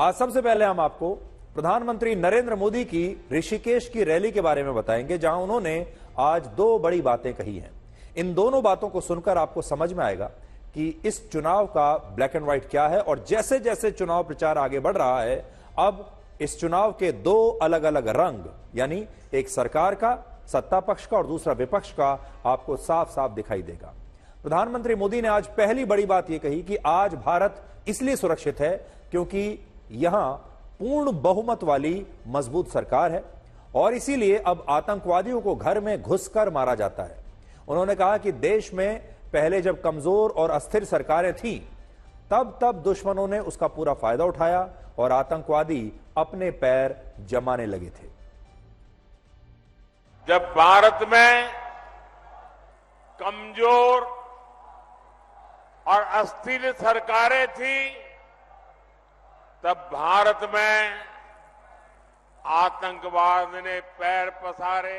आज सबसे पहले हम आपको प्रधानमंत्री नरेंद्र मोदी की ऋषिकेश की रैली के बारे में बताएंगे, जहां उन्होंने आज दो बड़ी बातें कही हैं। इन दोनों बातों को सुनकर आपको समझ में आएगा कि इस चुनाव का ब्लैक एंड व्हाइट क्या है, और जैसे जैसे चुनाव प्रचार आगे बढ़ रहा है, अब इस चुनाव के दो अलग अलग रंग, यानी एक सरकार का, सत्ता पक्ष का, और दूसरा विपक्ष का, आपको साफ साफ दिखाई देगा। प्रधानमंत्री मोदी ने आज पहली बड़ी बात यह कही कि आज भारत इसलिए सुरक्षित है क्योंकि यहां पूर्ण बहुमत वाली मजबूत सरकार है, और इसीलिए अब आतंकवादियों को घर में घुसकर मारा जाता है। उन्होंने कहा कि देश में पहले जब कमजोर और अस्थिर सरकारें थीं, तब दुश्मनों ने उसका पूरा फायदा उठाया और आतंकवादी अपने पैर जमाने लगे थे। जब भारत में कमजोर और अस्थिर सरकारें थी, तब भारत में आतंकवाद ने पैर पसारे।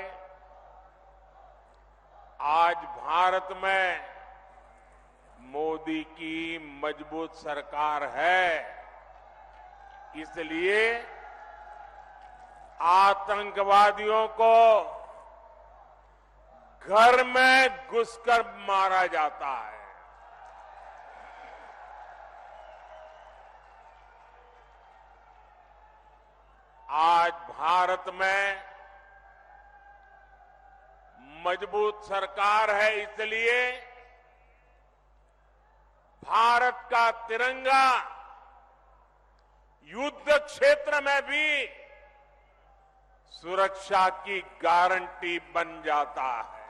आज भारत में मोदी की मजबूत सरकार है, इसलिए आतंकवादियों को घर में घुसकर मारा जाता है। आज भारत में मजबूत सरकार है, इसलिए भारत का तिरंगा युद्ध क्षेत्र में भी सुरक्षा की गारंटी बन जाता है।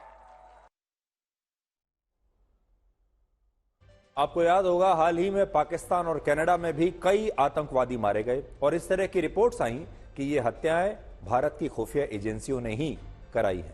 आपको याद होगा, हाल ही में पाकिस्तान और कनाडा में भी कई आतंकवादी मारे गए, और इस तरह की रिपोर्ट्स आई कि ये हत्याएं भारत की खुफिया एजेंसियों ने ही कराई हैं।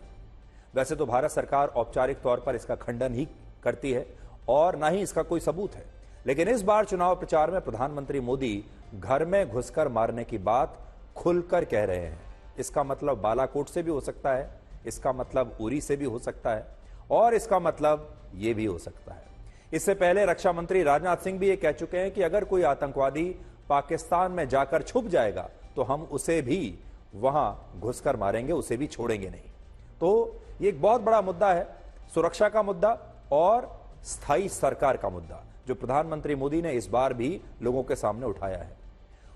वैसे तो भारत सरकार औपचारिक तौर पर इसका खंडन ही करती है और ना ही इसका कोई सबूत है, लेकिन इस बार चुनाव प्रचार में प्रधानमंत्री मोदी घर में घुसकर मारने की बात खुलकर कह रहे हैं। इसका मतलब बालाकोट से भी हो सकता है, इसका मतलब उरी से भी हो सकता है, और इसका मतलब ये भी हो सकता है। इससे पहले रक्षा मंत्री राजनाथ सिंह भी ये कह चुके हैं कि अगर कोई आतंकवादी पाकिस्तान में जाकर छुप जाएगा तो हम उसे भी वहां घुसकर मारेंगे, उसे भी छोड़ेंगे नहीं। तो ये एक बहुत बड़ा मुद्दा है, सुरक्षा का मुद्दा और स्थायी सरकार का मुद्दा, जो प्रधानमंत्री मोदी ने इस बार भी लोगों के सामने उठाया है।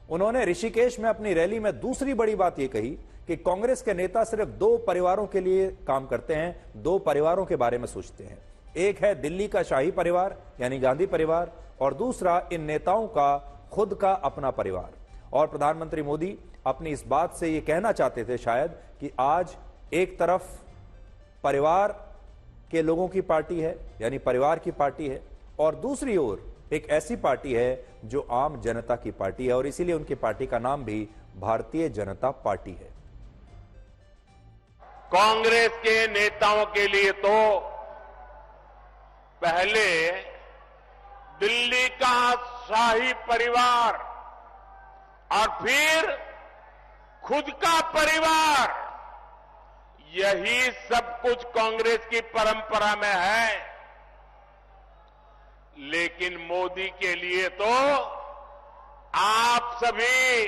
उन्होंने ऋषिकेश में अपनी रैली में दूसरी बड़ी बात यह कही कि कांग्रेस के नेता सिर्फ दो परिवारों के लिए काम करते हैं, दो परिवारों के बारे में सोचते हैं। एक है दिल्ली का शाही परिवार यानी गांधी परिवार, और दूसरा इन नेताओं का खुद का अपना परिवार। और प्रधानमंत्री मोदी अपनी इस बात से यह कहना चाहते थे शायद कि आज एक तरफ परिवार के लोगों की पार्टी है, यानी परिवार की पार्टी है, और दूसरी ओर एक ऐसी पार्टी है जो आम जनता की पार्टी है, और इसीलिए उनकी पार्टी का नाम भी भारतीय जनता पार्टी है। कांग्रेस के नेताओं के लिए तो पहले दिल्ली का शाही परिवार और फिर खुद का परिवार, यही सब कुछ कांग्रेस की परंपरा में है। लेकिन मोदी के लिए तो आप सभी,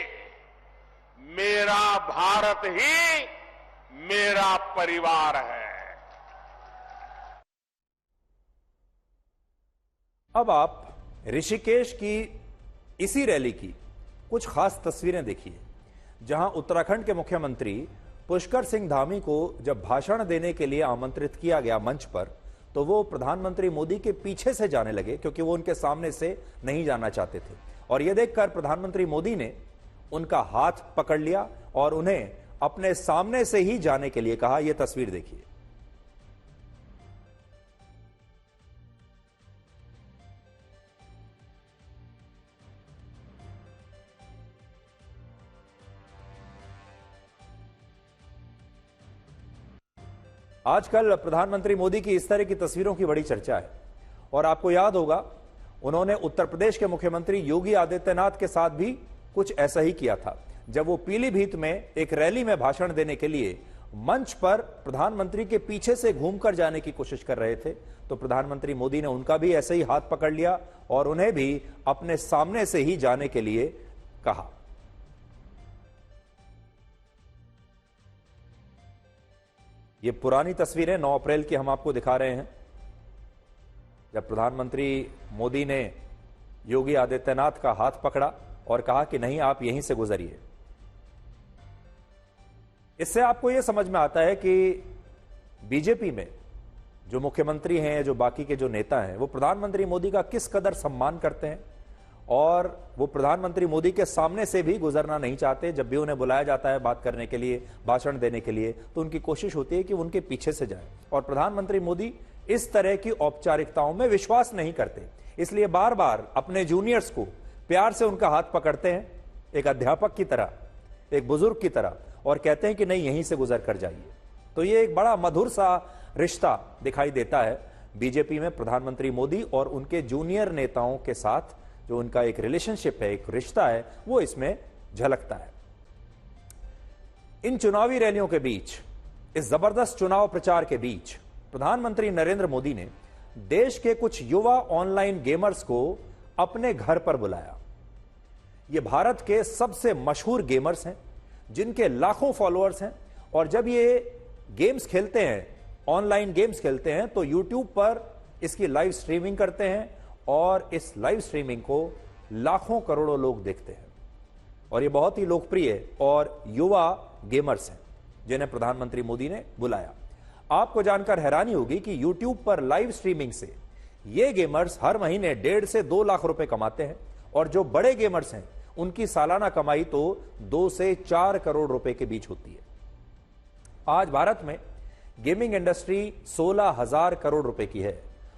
मेरा भारत ही मेरा परिवार है। अब आप ऋषिकेश की इसी रैली की कुछ खास तस्वीरें देखिए, जहां उत्तराखंड के मुख्यमंत्री पुष्कर सिंह धामी को जब भाषण देने के लिए आमंत्रित किया गया मंच पर, तो वो प्रधानमंत्री मोदी के पीछे से जाने लगे क्योंकि वो उनके सामने से नहीं जाना चाहते थे। और यह देखकर प्रधानमंत्री मोदी ने उनका हाथ पकड़ लिया और उन्हें अपने सामने से ही जाने के लिए कहा। यह तस्वीर देखिए। आजकल प्रधानमंत्री मोदी की इस तरह की तस्वीरों की बड़ी चर्चा है, और आपको याद होगा उन्होंने उत्तर प्रदेश के मुख्यमंत्री योगी आदित्यनाथ के साथ भी कुछ ऐसा ही किया था। जब वो पीलीभीत में एक रैली में भाषण देने के लिए मंच पर प्रधानमंत्री के पीछे से घूमकर जाने की कोशिश कर रहे थे, तो प्रधानमंत्री मोदी ने उनका भी ऐसे ही हाथ पकड़ लिया और उन्हें भी अपने सामने से ही जाने के लिए कहा। ये पुरानी तस्वीरें 9 अप्रैल की हम आपको दिखा रहे हैं, जब प्रधानमंत्री मोदी ने योगी आदित्यनाथ का हाथ पकड़ा और कहा कि नहीं, आप यहीं से गुजरिए। इससे आपको यह समझ में आता है कि बीजेपी में जो मुख्यमंत्री हैं, जो बाकी के जो नेता हैं, वो प्रधानमंत्री मोदी का किस कदर सम्मान करते हैं और वो प्रधानमंत्री मोदी के सामने से भी गुजरना नहीं चाहते। जब भी उन्हें बुलाया जाता है बात करने के लिए, भाषण देने के लिए, तो उनकी कोशिश होती है कि उनके पीछे से जाए। और प्रधानमंत्री मोदी इस तरह की औपचारिकताओं में विश्वास नहीं करते, इसलिए बार बार अपने जूनियर्स को प्यार से उनका हाथ पकड़ते हैं, एक अध्यापक की तरह, एक बुजुर्ग की तरह, और कहते हैं कि नहीं, यहीं से गुजर कर जाइए। तो ये एक बड़ा मधुर सा रिश्ता दिखाई देता है बीजेपी में प्रधानमंत्री मोदी और उनके जूनियर नेताओं के साथ। जो उनका एक रिलेशनशिप है, एक रिश्ता है, वो इसमें झलकता है। इन चुनावी रैलियों के बीच, इस जबरदस्त चुनाव प्रचार के बीच, प्रधानमंत्री नरेंद्र मोदी ने देश के कुछ युवा ऑनलाइन गेमर्स को अपने घर पर बुलाया। ये भारत के सबसे मशहूर गेमर्स हैं, जिनके लाखों फॉलोअर्स हैं, और जब ये गेम्स खेलते हैं, ऑनलाइन गेम्स खेलते हैं, तो यूट्यूब पर इसकी लाइव स्ट्रीमिंग करते हैं और इस लाइव स्ट्रीमिंग को लाखों करोड़ों लोग देखते हैं। और ये बहुत ही लोकप्रिय और युवा गेमर्स हैं जिन्हें प्रधानमंत्री मोदी ने बुलाया। आपको जानकर हैरानी होगी कि यूट्यूब पर लाइव स्ट्रीमिंग से ये गेमर्स हर महीने 1.5 से 2 लाख रुपए कमाते हैं, और जो बड़े गेमर्स हैं उनकी सालाना कमाई तो 2 से 4 करोड़ रुपए के बीच होती है। आज भारत में गेमिंग इंडस्ट्री 16,000 करोड़ रुपए की है,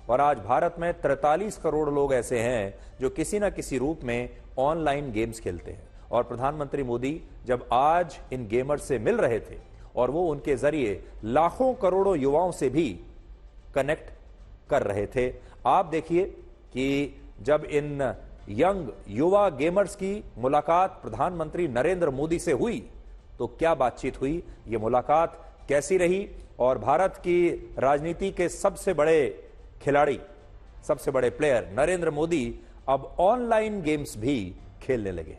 और आज भारत में 43 करोड़ लोग ऐसे हैं जो किसी न किसी रूप में ऑनलाइन गेम्स खेलते हैं। और प्रधानमंत्री मोदी जब आज इन गेमर्स से मिल रहे थे और वो उनके जरिए लाखों करोड़ों युवाओं से भी कनेक्ट कर रहे थे, आप देखिए कि जब इन यंग युवा गेमर्स की मुलाकात प्रधानमंत्री नरेंद्र मोदी से हुई तो क्या बातचीत हुई, ये मुलाकात कैसी रही, और भारत की राजनीति के सबसे बड़े खिलाड़ी, सबसे बड़े प्लेयर नरेंद्र मोदी अब ऑनलाइन गेम्स भी खेलने लगे।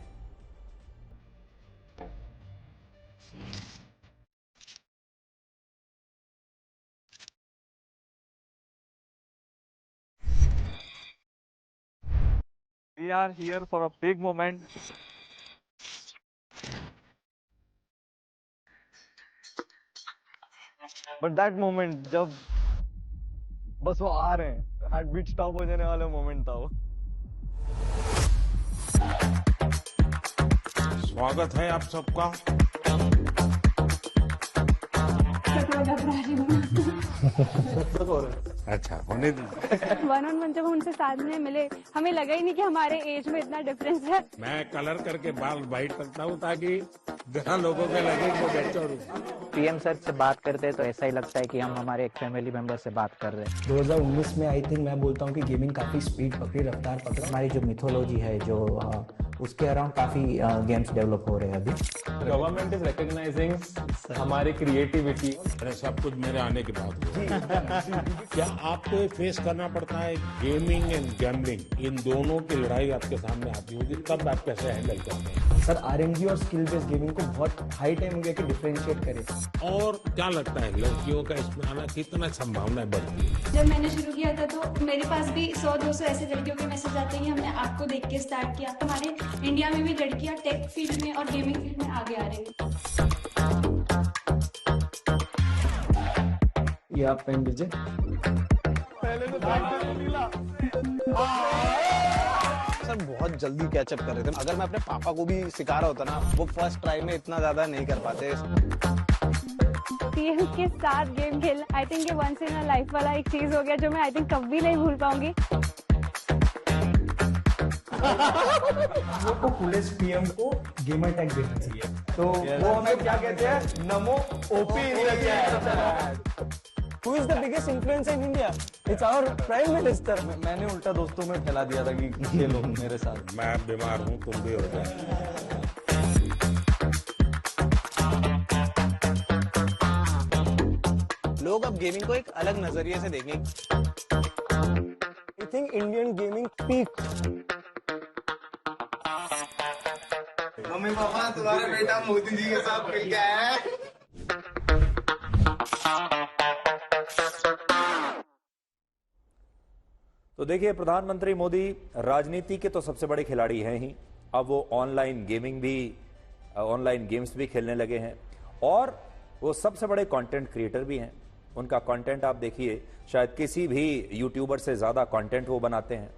We are here for a big moment. But that moment जब बस वो आ रहे हैं, हार्ट बीट स्टॉप हो जाने वाला मोमेंट था वो। स्वागत है आप सबका। अच्छा, होने दो। 1-on-1 जब हम उनसे सामने मिले, हमें लगा ही नहीं कि हमारे एज में इतना डिफरेंस है। मैं कलर करके बाल वाइट करता हूँ ताकि जहाँ लोगों के लगे वो बच्चों पीएम सर से बात करते हैं तो ऐसा ही लगता है कि हम हमारे एक फैमिली मेंबर से बात कर रहे हैं। 2019 में आई थिंक मैं बोलता हूँ कि गेमिंग काफी स्पीड पकड़ी, रफ्तार पकड़ा। हमारी जो मिथोलॉजी है, जो उसके अराउंड काफी गेम्स डेवलप हो रहे हैं अभी। गवर्नमेंट इज रिकॉग्नाइजिंग हमारी क्रिएटिविटी। सब कुछ मेरे आने के बाद हुआ। क्या आपको ये फेस करना पड़ता है, गेमिंग एंड गैम्बलिंग, इन दोनों की लड़ाई आपके सामने आती होगी, तब आप कैसे हैंडल करते हैं? सर आरएनजी और स्किल बेस्ड गेमिंग को बहुत हाई टाइम हो गया कि डिफरेंशिएट करें। और क्या लगता है लड़कियों का इसमें आना कितना संभावना बढ़ती है? जब मैंने शुरू किया था तो मेरे पास भी 100-200 ऐसे लड़कियों के मैसेज आते हैं कि हमने आपको देख के स्टार्ट किया। हमारे इंडिया में भी लड़कियां टेक फील्ड में और गेमिंग फील्ड में आगे आ रही हैं। ये आप पेन दीजिए। सर बहुत जल्दी कैचअप कर रहे थे। अगर मैं अपने पापा को भी सिखा रहा होता ना, वो फर्स्ट ट्राई में इतना ज्यादा नहीं कर पाते। पीएम के साथ गेम खेलना आई थिंक ये वंस इन अ लाइफ वाला एक चीज हो गया जो मैं आई थिंक कभी नहीं भूल पाऊंगी। वो फुलेस्ट पीएम को गेमर टैग देना चाहिए। तो वो हमें क्या कहते हैं, नमो OP India. Who is the biggest influencer in India? It's our Prime Minister. मैंने उल्टा दोस्तों में फैला दिया था कि खेलो मेरे साथ। मैं बीमार हूँ, तुम भी हो जाए। लोग अब गेमिंग को एक अलग नजरिए से देखेंगे। I think Indian gaming peaked. Mummy papa तुम्हारा बेटा मोदी जी के साथ मिल गया है। तो देखिए, प्रधानमंत्री मोदी राजनीति के तो सबसे बड़े खिलाड़ी हैं ही। अब वो ऑनलाइन गेम्स भी खेलने लगे हैं और वो सबसे बड़े कंटेंट क्रिएटर भी हैं। उनका कंटेंट आप देखिए, शायद किसी भी यूट्यूबर से ज्यादा कंटेंट वो बनाते हैं।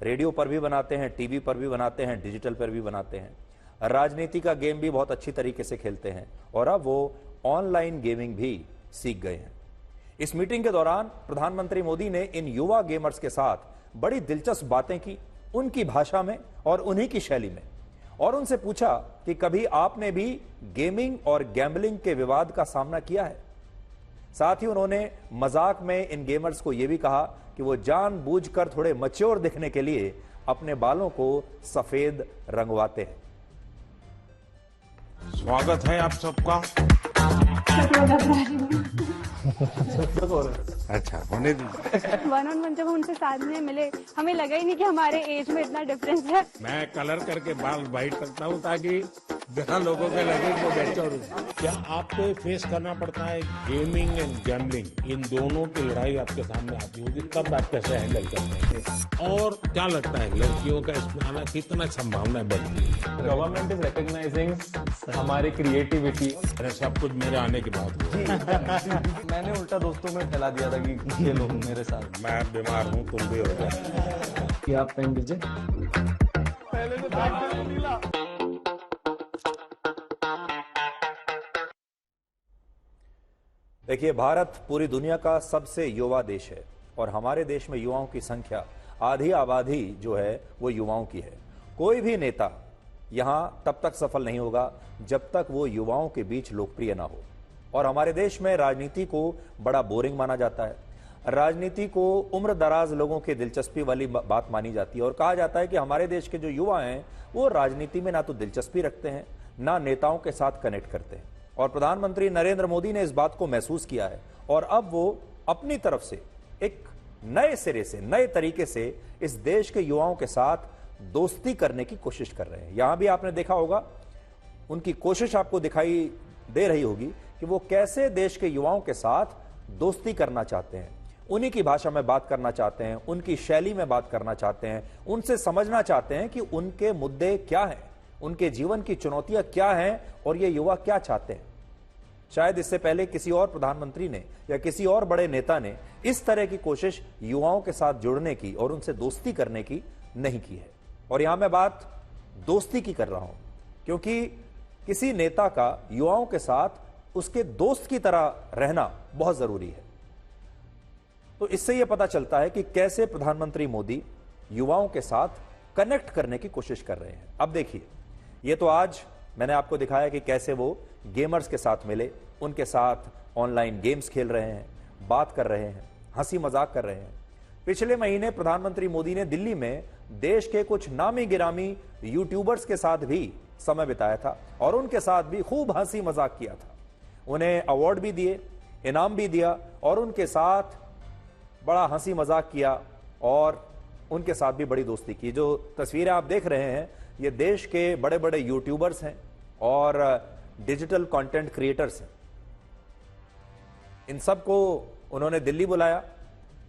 रेडियो पर भी बनाते हैं, टीवी पर भी बनाते हैं, डिजिटल पर भी बनाते हैं। राजनीति का गेम भी बहुत अच्छी तरीके से खेलते हैं और अब वो ऑनलाइन गेमिंग भी सीख गए हैं। इस मीटिंग के दौरान प्रधानमंत्री मोदी ने इन युवा गेमर्स के साथ बड़ी दिलचस्प बातें की, उनकी भाषा में और उन्हीं की शैली में, और उनसे पूछा कि कभी आपने भी गेमिंग और गैम्बलिंग के विवाद का सामना किया है। साथ ही उन्होंने मजाक में इन गेमर्स को यह भी कहा कि वो जानबूझकर थोड़े मैच्योर दिखने के लिए अपने बालों को सफेद रंगवाते हैं। स्वागत है आप सबका। अच्छा, होने दीजिए। 1-on-1 जब हम उनसे साथ में मिले, हमें लगा ही नहीं कि हमारे एज में इतना डिफरेंस है। मैं कलर करके बाल वाइट करता हूँ ताकि जहाँ लोगों के लगे वो मैच्योर हूँ। क्या आपको ये फेस करना पड़ता है गेमिंग एंड गैम्बलिंग, इन दोनों की लड़ाई आपके सामने आती होगी, तब आप कैसे हैंडल करते हैं? और क्या लगता है लड़कियों का इसमें आना कितना संभावना बढ़ती है? गवर्नमेंट इज रिकॉग्नाइजिंग हमारी क्रिएटिविटी। सब कुछ मेरे आने के बाद हुआ। मैंने उल्टा दोस्तों में फैला दिया था कि खेलो मेरे साथ। मैं बीमार हूँ, तुम भी हो जाए। आप पेन दीजिए। पहले तो बैठ के निकला। देखिए, भारत पूरी दुनिया का सबसे युवा देश है और हमारे देश में युवाओं की संख्या, आधी आबादी जो है वो युवाओं की है। कोई भी नेता यहां तब तक सफल नहीं होगा जब तक वो युवाओं के बीच लोकप्रिय ना हो। और हमारे देश में राजनीति को बड़ा बोरिंग माना जाता है। राजनीति को उम्र दराज लोगों की दिलचस्पी वाली बात मानी जाती है और कहा जाता है कि हमारे देश के जो युवा हैं वो राजनीति में ना तो दिलचस्पी रखते हैं, ना नेताओं के साथ कनेक्ट करते हैं। और प्रधानमंत्री नरेंद्र मोदी ने इस बात को महसूस किया है और अब वो अपनी तरफ से एक नए सिरे से, नए तरीके से इस देश के युवाओं के साथ दोस्ती करने की कोशिश कर रहे हैं। यहां भी आपने देखा होगा, उनकी कोशिश आपको दिखाई दे रही होगी कि वो कैसे देश के युवाओं के साथ दोस्ती करना चाहते हैं, उन्हीं की भाषा में बात करना चाहते हैं, उनकी शैली में बात करना चाहते हैं, उनसे समझना चाहते हैं कि उनके मुद्दे क्या हैं, उनके जीवन की चुनौतियां क्या हैं और ये युवा क्या चाहते हैं। शायद इससे पहले किसी और प्रधानमंत्री ने या किसी और बड़े नेता ने इस तरह की कोशिश युवाओं के साथ जुड़ने की और उनसे दोस्ती करने की नहीं की है। और यहां मैं बात दोस्ती की कर रहा हूं क्योंकि किसी नेता का युवाओं के साथ उसके दोस्त की तरह रहना बहुत जरूरी है। तो इससे यह पता चलता है कि कैसे प्रधानमंत्री मोदी युवाओं के साथ कनेक्ट करने की कोशिश कर रहे हैं। अब देखिए, ये तो आज मैंने आपको दिखाया कि कैसे वो गेमर्स के साथ मिले, उनके साथ ऑनलाइन गेम्स खेल रहे हैं, बात कर रहे हैं, हंसी मजाक कर रहे हैं। पिछले महीने प्रधानमंत्री मोदी ने दिल्ली में देश के कुछ नामी गिरामी यूट्यूबर्स के साथ भी समय बिताया था और उनके साथ भी खूब हंसी मजाक किया था। उन्हें अवार्ड भी दिए, इनाम भी दिया और उनके साथ बड़ा हंसी मजाक किया और उनके साथ भी बड़ी दोस्ती की। जो तस्वीरें आप देख रहे हैं ये देश के बड़े बड़े यूट्यूबर्स हैं और डिजिटल कंटेंट क्रिएटर्स हैं। इन सबको उन्होंने दिल्ली बुलाया,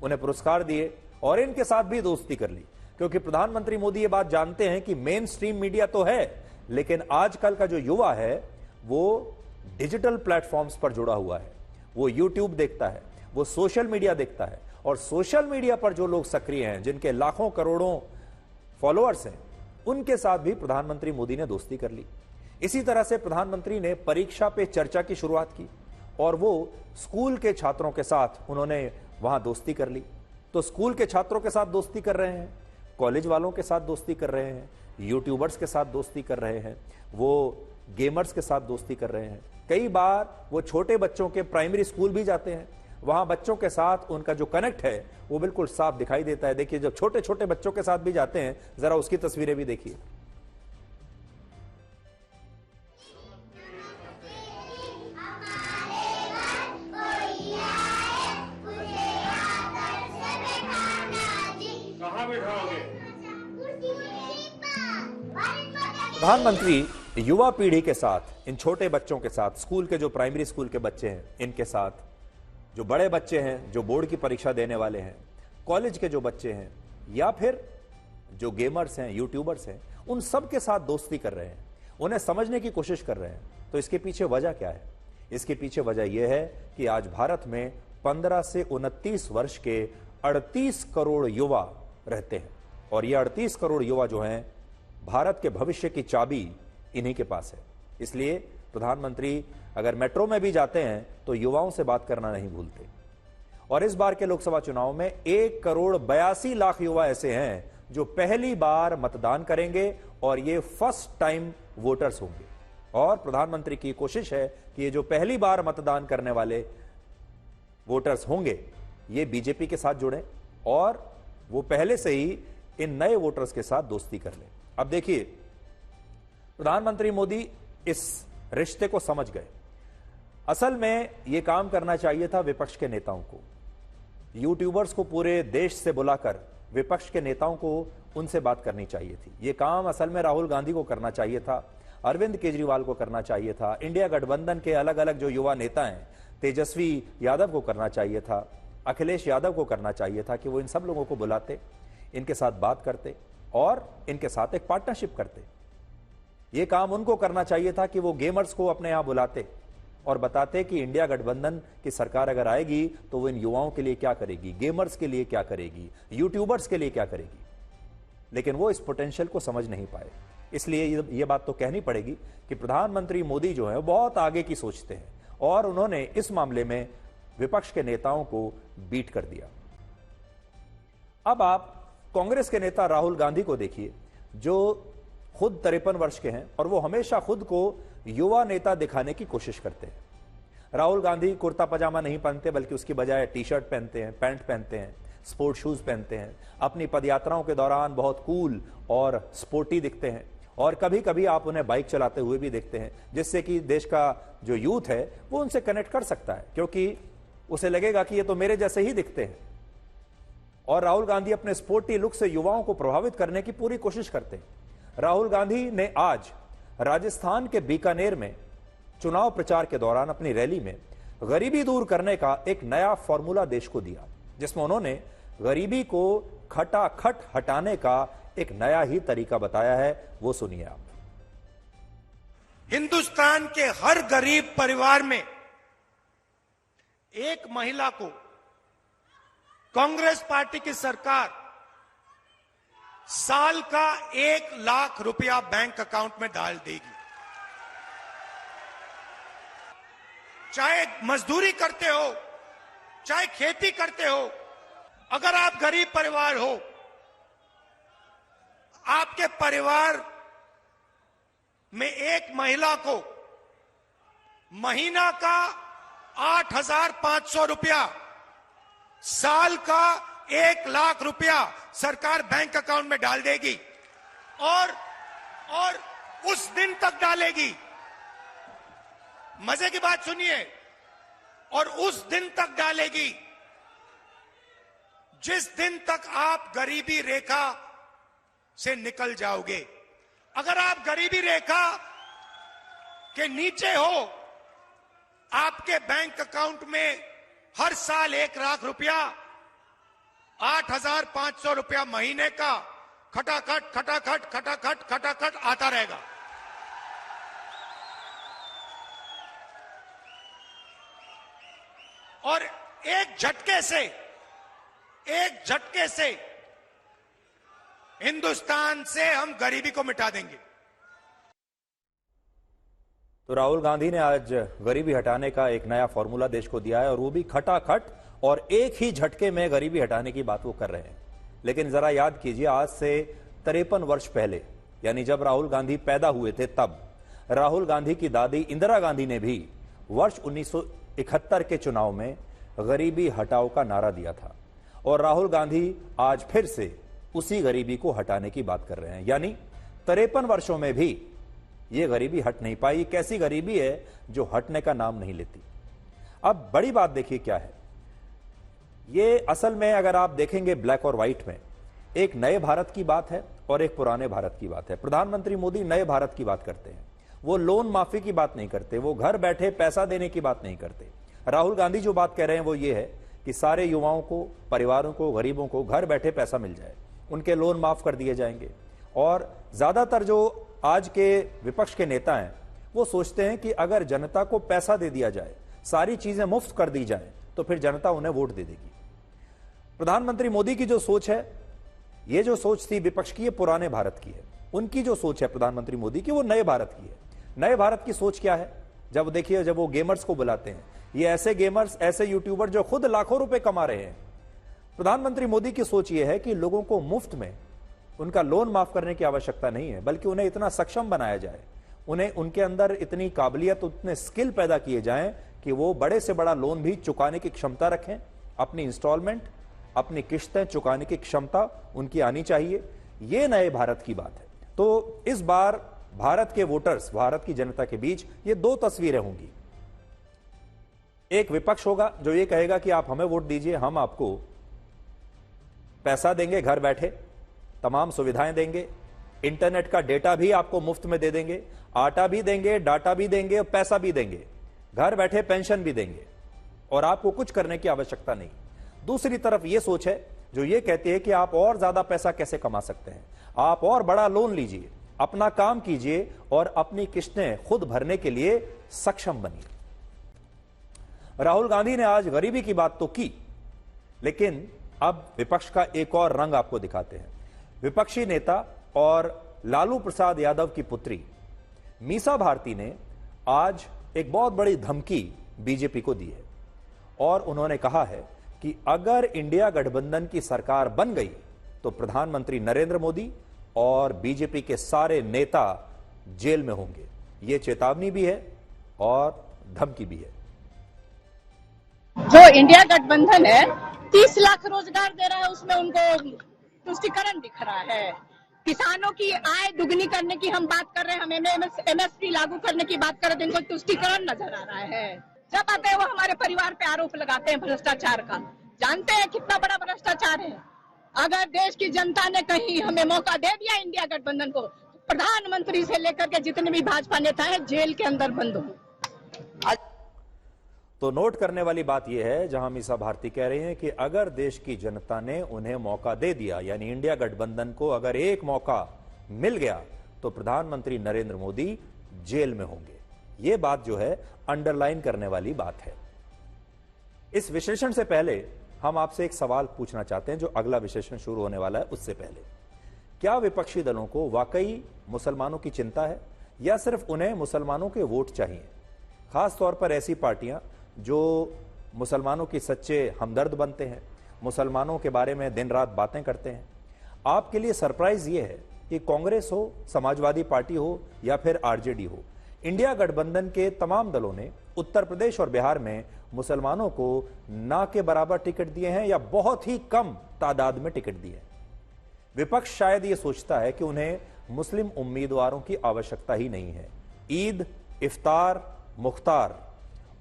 उन्हें पुरस्कार दिए और इनके साथ भी दोस्ती कर ली क्योंकि प्रधानमंत्री मोदी ये बात जानते हैं कि मेन स्ट्रीम मीडिया तो है लेकिन आजकल का जो युवा है वो डिजिटल प्लेटफॉर्म्स पर जुड़ा हुआ है। वो यूट्यूब देखता है, वो सोशल मीडिया देखता है और सोशल मीडिया पर जो लोग सक्रिय हैं, जिनके लाखों करोड़ों फॉलोअर्स हैं, उनके साथ भी प्रधानमंत्री मोदी ने दोस्ती कर ली। इसी तरह से प्रधानमंत्री ने परीक्षा पे चर्चा की शुरुआत की और वो स्कूल के छात्रों के साथ उन्होंने वहां दोस्ती कर ली। तो स्कूल के छात्रों के साथ दोस्ती कर रहे हैं, कॉलेज वालों के साथ दोस्ती कर रहे हैं, यूट्यूबर्स के साथ दोस्ती कर रहे हैं, वो गेमर्स के साथ दोस्ती कर रहे हैं। कई बार वो छोटे बच्चों के प्राइमरी स्कूल भी जाते हैं, वहां बच्चों के साथ उनका जो कनेक्ट है वो बिल्कुल साफ दिखाई देता है। देखिए, जब छोटे छोटे बच्चों के साथ भी जाते हैं, जरा उसकी तस्वीरें भी देखिए। प्रधानमंत्री युवा पीढ़ी के साथ, इन छोटे बच्चों के साथ, स्कूल के जो प्राइमरी स्कूल के बच्चे हैं इनके साथ, जो बड़े बच्चे हैं जो बोर्ड की परीक्षा देने वाले हैं, कॉलेज के जो बच्चे हैं, या फिर जो गेमर्स हैं, यूट्यूबर्स हैं, उन सब के साथ दोस्ती कर रहे हैं, उन्हें समझने की कोशिश कर रहे हैं। तो इसके पीछे वजह क्या है? इसके पीछे वजह यह है कि आज भारत में 15 से 29 वर्ष के 38 करोड़ युवा रहते हैं और ये 38 करोड़ युवा जो हैं, भारत के भविष्य की चाबी इन्हीं के पास है। इसलिए प्रधानमंत्री अगर मेट्रो में भी जाते हैं तो युवाओं से बात करना नहीं भूलते। और इस बार के लोकसभा चुनाव में 1 करोड़ 82 लाख युवा ऐसे हैं जो पहली बार मतदान करेंगे और ये फर्स्ट टाइम वोटर्स होंगे। और प्रधानमंत्री की कोशिश है कि ये जो पहली बार मतदान करने वाले वोटर्स होंगे ये बीजेपी के साथ जुड़े और वो पहले से ही इन नए वोटर्स के साथ दोस्ती कर ले। अब देखिए, प्रधानमंत्री मोदी इस रिश्ते को समझ गए। असल में यह काम करना चाहिए था विपक्ष के नेताओं को, यूट्यूबर्स को पूरे देश से बुलाकर विपक्ष के नेताओं को उनसे बात करनी चाहिए थी। यह काम असल में राहुल गांधी को करना चाहिए था, अरविंद केजरीवाल को करना चाहिए था, इंडिया गठबंधन के अलग अलग जो युवा नेता हैं, तेजस्वी यादव को करना चाहिए था, अखिलेश यादव को करना चाहिए था कि वो इन सब लोगों को बुलाते, इनके साथ बात करते और इनके साथ एक पार्टनरशिप करते। यह काम उनको करना चाहिए था कि वो गेमर्स को अपने यहां बुलाते और बताते कि इंडिया गठबंधन की सरकार अगर आएगी तो वो इन युवाओं के लिए क्या करेगी, गेमर्स के लिए क्या करेगी, यूट्यूबर्स के लिए क्या करेगी। लेकिन वो इस पोटेंशियल को समझ नहीं पाए। इसलिए ये बात तो कहनी पड़ेगी कि प्रधानमंत्री मोदी जो है बहुत आगे की सोचते हैं और उन्होंने इस मामले में विपक्ष के नेताओं को बीट कर दिया। अब आप कांग्रेस के नेता राहुल गांधी को देखिए, जो खुद 53 वर्ष के हैं और वो हमेशा खुद को युवा नेता दिखाने की कोशिश करते हैं। राहुल गांधी कुर्ता पजामा नहीं पहनते बल्कि उसकी बजाय टी शर्ट पहनते हैं, पैंट पहनते हैं, स्पोर्ट शूज पहनते हैं। अपनी पदयात्राओं के दौरान बहुत कूल और स्पोर्टी दिखते हैं और कभी कभी आप उन्हें बाइक चलाते हुए भी देखते हैं, जिससे कि देश का जो यूथ है वो उनसे कनेक्ट कर सकता है, क्योंकि उसे लगेगा कि ये तो मेरे जैसे ही दिखते हैं। और राहुल गांधी अपने स्पोर्टी लुक से युवाओं को प्रभावित करने की पूरी कोशिश करते हैं। राहुल गांधी ने आज राजस्थान के बीकानेर में चुनाव प्रचार के दौरान अपनी रैली में गरीबी दूर करने का एक नया फॉर्मूला देश को दिया, जिसमें उन्होंने गरीबी को खटाखट हटाने का एक नया ही तरीका बताया है। वो सुनिए आप। हिंदुस्तान के हर गरीब परिवार में एक महिला को कांग्रेस पार्टी की सरकार साल का 1 लाख रुपया बैंक अकाउंट में डाल देगी। चाहे मजदूरी करते हो, चाहे खेती करते हो, अगर आप गरीब परिवार हो, आपके परिवार में एक महिला को महीना का 8,500 रुपया, साल का 1 लाख रुपया सरकार बैंक अकाउंट में डाल देगी और उस दिन तक डालेगी। मजे की बात सुनिए, और उस दिन तक डालेगी जिस दिन तक आप गरीबी रेखा से निकल जाओगे। अगर आप गरीबी रेखा के नीचे हो, आपके बैंक अकाउंट में हर साल 1 लाख रुपया, 8,500 रुपया महीने का खटाखट खटाखट खटाखट खटाखट आता रहेगा। और एक झटके से हिंदुस्तान से हम गरीबी को मिटा देंगे। तो राहुल गांधी ने आज गरीबी हटाने का एक नया फॉर्मूला देश को दिया है और वो भी खटाखट और एक ही झटके में गरीबी हटाने की बात वो कर रहे हैं। लेकिन जरा याद कीजिए, आज से 53 वर्ष पहले, यानी जब राहुल गांधी पैदा हुए थे, तब राहुल गांधी की दादी इंदिरा गांधी ने भी वर्ष 1971 के चुनाव में गरीबी हटाओ का नारा दिया था और राहुल गांधी आज फिर से उसी गरीबी को हटाने की बात कर रहे हैं। यानी 53 वर्षों में भी ये गरीबी हट नहीं पाई। कैसी गरीबी है जो हटने का नाम नहीं लेती। अब बड़ी बात देखिए क्या है, ये असल में अगर आप देखेंगे ब्लैक और व्हाइट में, एक नए भारत की बात है और एक पुराने भारत की बात है। प्रधानमंत्री मोदी नए भारत की बात करते हैं, वो लोन माफी की बात नहीं करते, वो घर बैठे पैसा देने की बात नहीं करते। राहुल गांधी जो बात कह रहे हैं वो ये है कि सारे युवाओं को, परिवारों को, गरीबों को घर बैठे पैसा मिल जाए। उनके लोन माफ कर दिए जाएंगे। और ज्यादातर जो आज के विपक्ष के नेता हैं वो सोचते हैं कि अगर जनता को पैसा दे दिया जाए, सारी चीजें मुफ्त कर दी जाए, तो फिर जनता उन्हें वोट दे देगी। प्रधानमंत्री मोदी की जो सोच है, ये जो सोच थी विपक्ष की, ये पुराने भारत की है। उनकी जो सोच है प्रधानमंत्री मोदी की, वो नए भारत की है। नए भारत की सोच क्या है? जब देखिए, जब वो गेमर्स को बुलाते हैं, ये ऐसे गेमर्स, ऐसे यूट्यूबर जो खुद लाखों रुपए कमा रहे हैं। प्रधानमंत्री मोदी की सोच ये है कि लोगों को मुफ्त में उनका लोन माफ करने की आवश्यकता नहीं है, बल्कि उन्हें इतना सक्षम बनाया जाए, उन्हें उनके अंदर इतनी काबिलियत, उतने स्किल पैदा किए जाएं कि वो बड़े से बड़ा लोन भी चुकाने की क्षमता रखें। अपनी इंस्टॉलमेंट, अपनी किश्तें चुकाने की क्षमता उनकी आनी चाहिए। ये नए भारत की बात है। तो इस बार भारत के वोटर्स, भारत की जनता के बीच ये दो तस्वीरें होंगी। एक विपक्ष होगा जो ये कहेगा कि आप हमें वोट दीजिए, हम आपको पैसा देंगे, घर बैठे तमाम सुविधाएं देंगे, इंटरनेट का डेटा भी आपको मुफ्त में दे देंगे, आटा भी देंगे, डाटा भी देंगे और पैसा भी देंगे, घर बैठे पेंशन भी देंगे और आपको कुछ करने की आवश्यकता नहीं। दूसरी तरफ यह सोच है जो ये कहती है कि आप और ज्यादा पैसा कैसे कमा सकते हैं, आप और बड़ा लोन लीजिए, अपना काम कीजिए और अपनी किस्तें खुद भरने के लिए सक्षम बनिए। राहुल गांधी ने आज गरीबी की बात तो की, लेकिन अब विपक्ष का एक और रंग आपको दिखाते हैं। विपक्षी नेता और लालू प्रसाद यादव की पुत्री मीसा भारती ने आज एक बहुत बड़ी धमकी बीजेपी को दी है और उन्होंने कहा है कि अगर इंडिया गठबंधन की सरकार बन गई तो प्रधानमंत्री नरेंद्र मोदी और बीजेपी के सारे नेता जेल में होंगे। यह चेतावनी भी है और धमकी भी है। जो इंडिया गठबंधन है 30 लाख रोजगार दे रहा है, उसमें उनको तुष्टिकरण दिख रहा है। किसानों की आय दुगनी करने की हम बात कर रहे हैं, हम MSP लागू करने की बात कर रहे हैं, इनको तुष्टिकरण नजर आ रहा है। जब आते हैं वो हमारे परिवार पे आरोप लगाते हैं भ्रष्टाचार का। जानते हैं कितना बड़ा भ्रष्टाचार है? अगर देश की जनता ने कहीं हमें मौका दे दिया इंडिया गठबंधन को, प्रधानमंत्री से लेकर के जितने भी भाजपा नेता हैं जेल के अंदर बंद हो। तो नोट करने वाली बात यह है, जहां मीसा भारती कह रही हैं कि अगर देश की जनता ने उन्हें मौका दे दिया, यानी इंडिया गठबंधन को अगर एक मौका मिल गया, तो प्रधानमंत्री नरेंद्र मोदी जेल में होंगे। यह बात जो है अंडरलाइन करने वाली बात है। इस विश्लेषण से पहले हम आपसे एक सवाल पूछना चाहते हैं, जो अगला विश्लेषण शुरू होने वाला है उससे पहले। क्या विपक्षी दलों को वाकई मुसलमानों की चिंता है या सिर्फ उन्हें मुसलमानों के वोट चाहिए? खासतौर पर ऐसी पार्टियां जो मुसलमानों की सच्चे हमदर्द बनते हैं, मुसलमानों के बारे में दिन रात बातें करते हैं। आपके लिए सरप्राइज यह है कि कांग्रेस हो, समाजवादी पार्टी हो या फिर आरजेडी हो, इंडिया गठबंधन के तमाम दलों ने उत्तर प्रदेश और बिहार में मुसलमानों को ना के बराबर टिकट दिए हैं या बहुत ही कम तादाद में टिकट दिए हैं। विपक्ष शायद यह सोचता है कि उन्हें मुस्लिम उम्मीदवारों की आवश्यकता ही नहीं है। ईद, इफ्तार, मुख्तार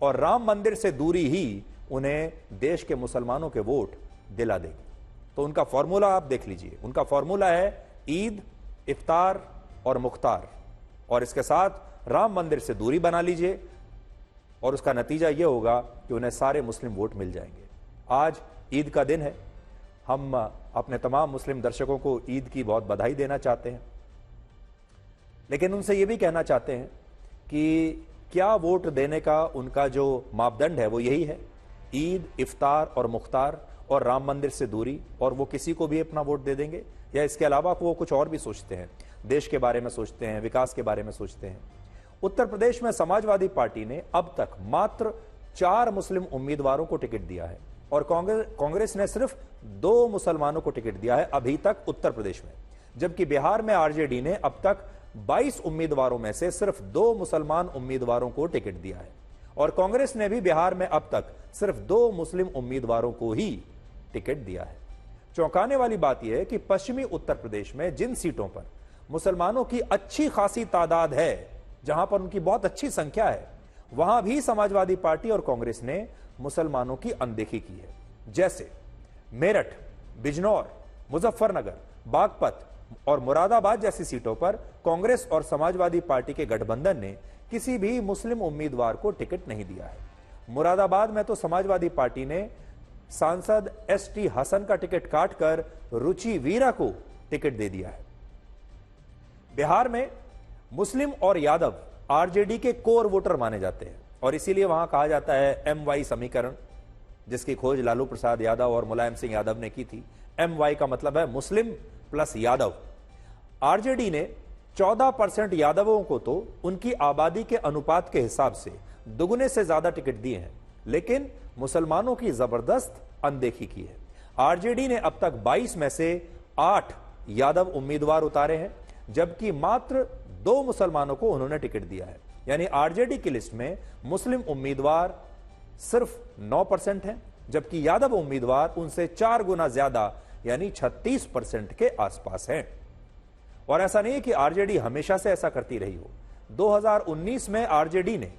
और राम मंदिर से दूरी ही उन्हें देश के मुसलमानों के वोट दिला देगी। तो उनका फॉर्मूला आप देख लीजिए। उनका फॉर्मूला है ईद, इफ्तार और मुख्तार, और इसके साथ राम मंदिर से दूरी बना लीजिए और उसका नतीजा यह होगा कि उन्हें सारे मुस्लिम वोट मिल जाएंगे। आज ईद का दिन है। हम अपने तमाम मुस्लिम दर्शकों को ईद की बहुत बधाई देना चाहते हैं, लेकिन उनसे यह भी कहना चाहते हैं कि क्या वोट देने का उनका जो मापदंड है वो यही है, ईद, इफ्तार और मुख्तार और राम मंदिर से दूरी, और वो किसी को भी अपना वोट दे देंगे, या इसके अलावा वो कुछ और भी सोचते हैं, देश के बारे में सोचते हैं, विकास के बारे में सोचते हैं? उत्तर प्रदेश में समाजवादी पार्टी ने अब तक मात्र 4 मुस्लिम उम्मीदवारों को टिकट दिया है और कांग्रेस ने सिर्फ 2 मुसलमानों को टिकट दिया है अभी तक उत्तर प्रदेश में, जबकि बिहार में आरजेडी ने अब तक 22 उम्मीदवारों में से सिर्फ 2 मुसलमान उम्मीदवारों को टिकट दिया है और कांग्रेस ने भी बिहार में अब तक सिर्फ 2 मुस्लिम उम्मीदवारों को ही टिकट दिया है। चौंकाने वाली बात यह है कि पश्चिमी उत्तर प्रदेश में जिन सीटों पर मुसलमानों की अच्छी खासी तादाद है, जहां पर उनकी बहुत अच्छी संख्या है, वहां भी समाजवादी पार्टी और कांग्रेस ने मुसलमानों की अनदेखी की है। जैसे मेरठ, बिजनौर, मुजफ्फरनगर, बागपत और मुरादाबाद जैसी सीटों पर कांग्रेस और समाजवादी पार्टी के गठबंधन ने किसी भी मुस्लिम उम्मीदवार को टिकट नहीं दिया है। मुरादाबाद में तो समाजवादी पार्टी ने सांसद एसटी हसन का टिकट काटकर रुचि वीरा को टिकट दे दिया है। बिहार में मुस्लिम और यादव आरजेडी के कोर वोटर माने जाते हैं और इसीलिए वहां कहा जाता है MY समीकरण, जिसकी खोज लालू प्रसाद यादव और मुलायम सिंह यादव ने की थी। MY का मतलब है मुस्लिम प्लस यादव। आरजेडी ने 14% यादवों को तो उनकी आबादी के अनुपात के हिसाब से दुगने से ज्यादा टिकट दिए हैं, लेकिन मुसलमानों की जबरदस्त अनदेखी की है। आरजेडी ने अब तक 22 में से 8 यादव उम्मीदवार उतारे हैं, जबकि मात्र 2 मुसलमानों को उन्होंने टिकट दिया है। यानी आरजेडी की लिस्ट में मुस्लिम उम्मीदवार सिर्फ 9% हैं, जबकि यादव उम्मीदवार उनसे 4 गुना ज्यादा यानी 36% के आसपास हैं। और ऐसा नहीं है कि आरजेडी हमेशा से ऐसा करती रही हो। 2019 में आरजेडी ने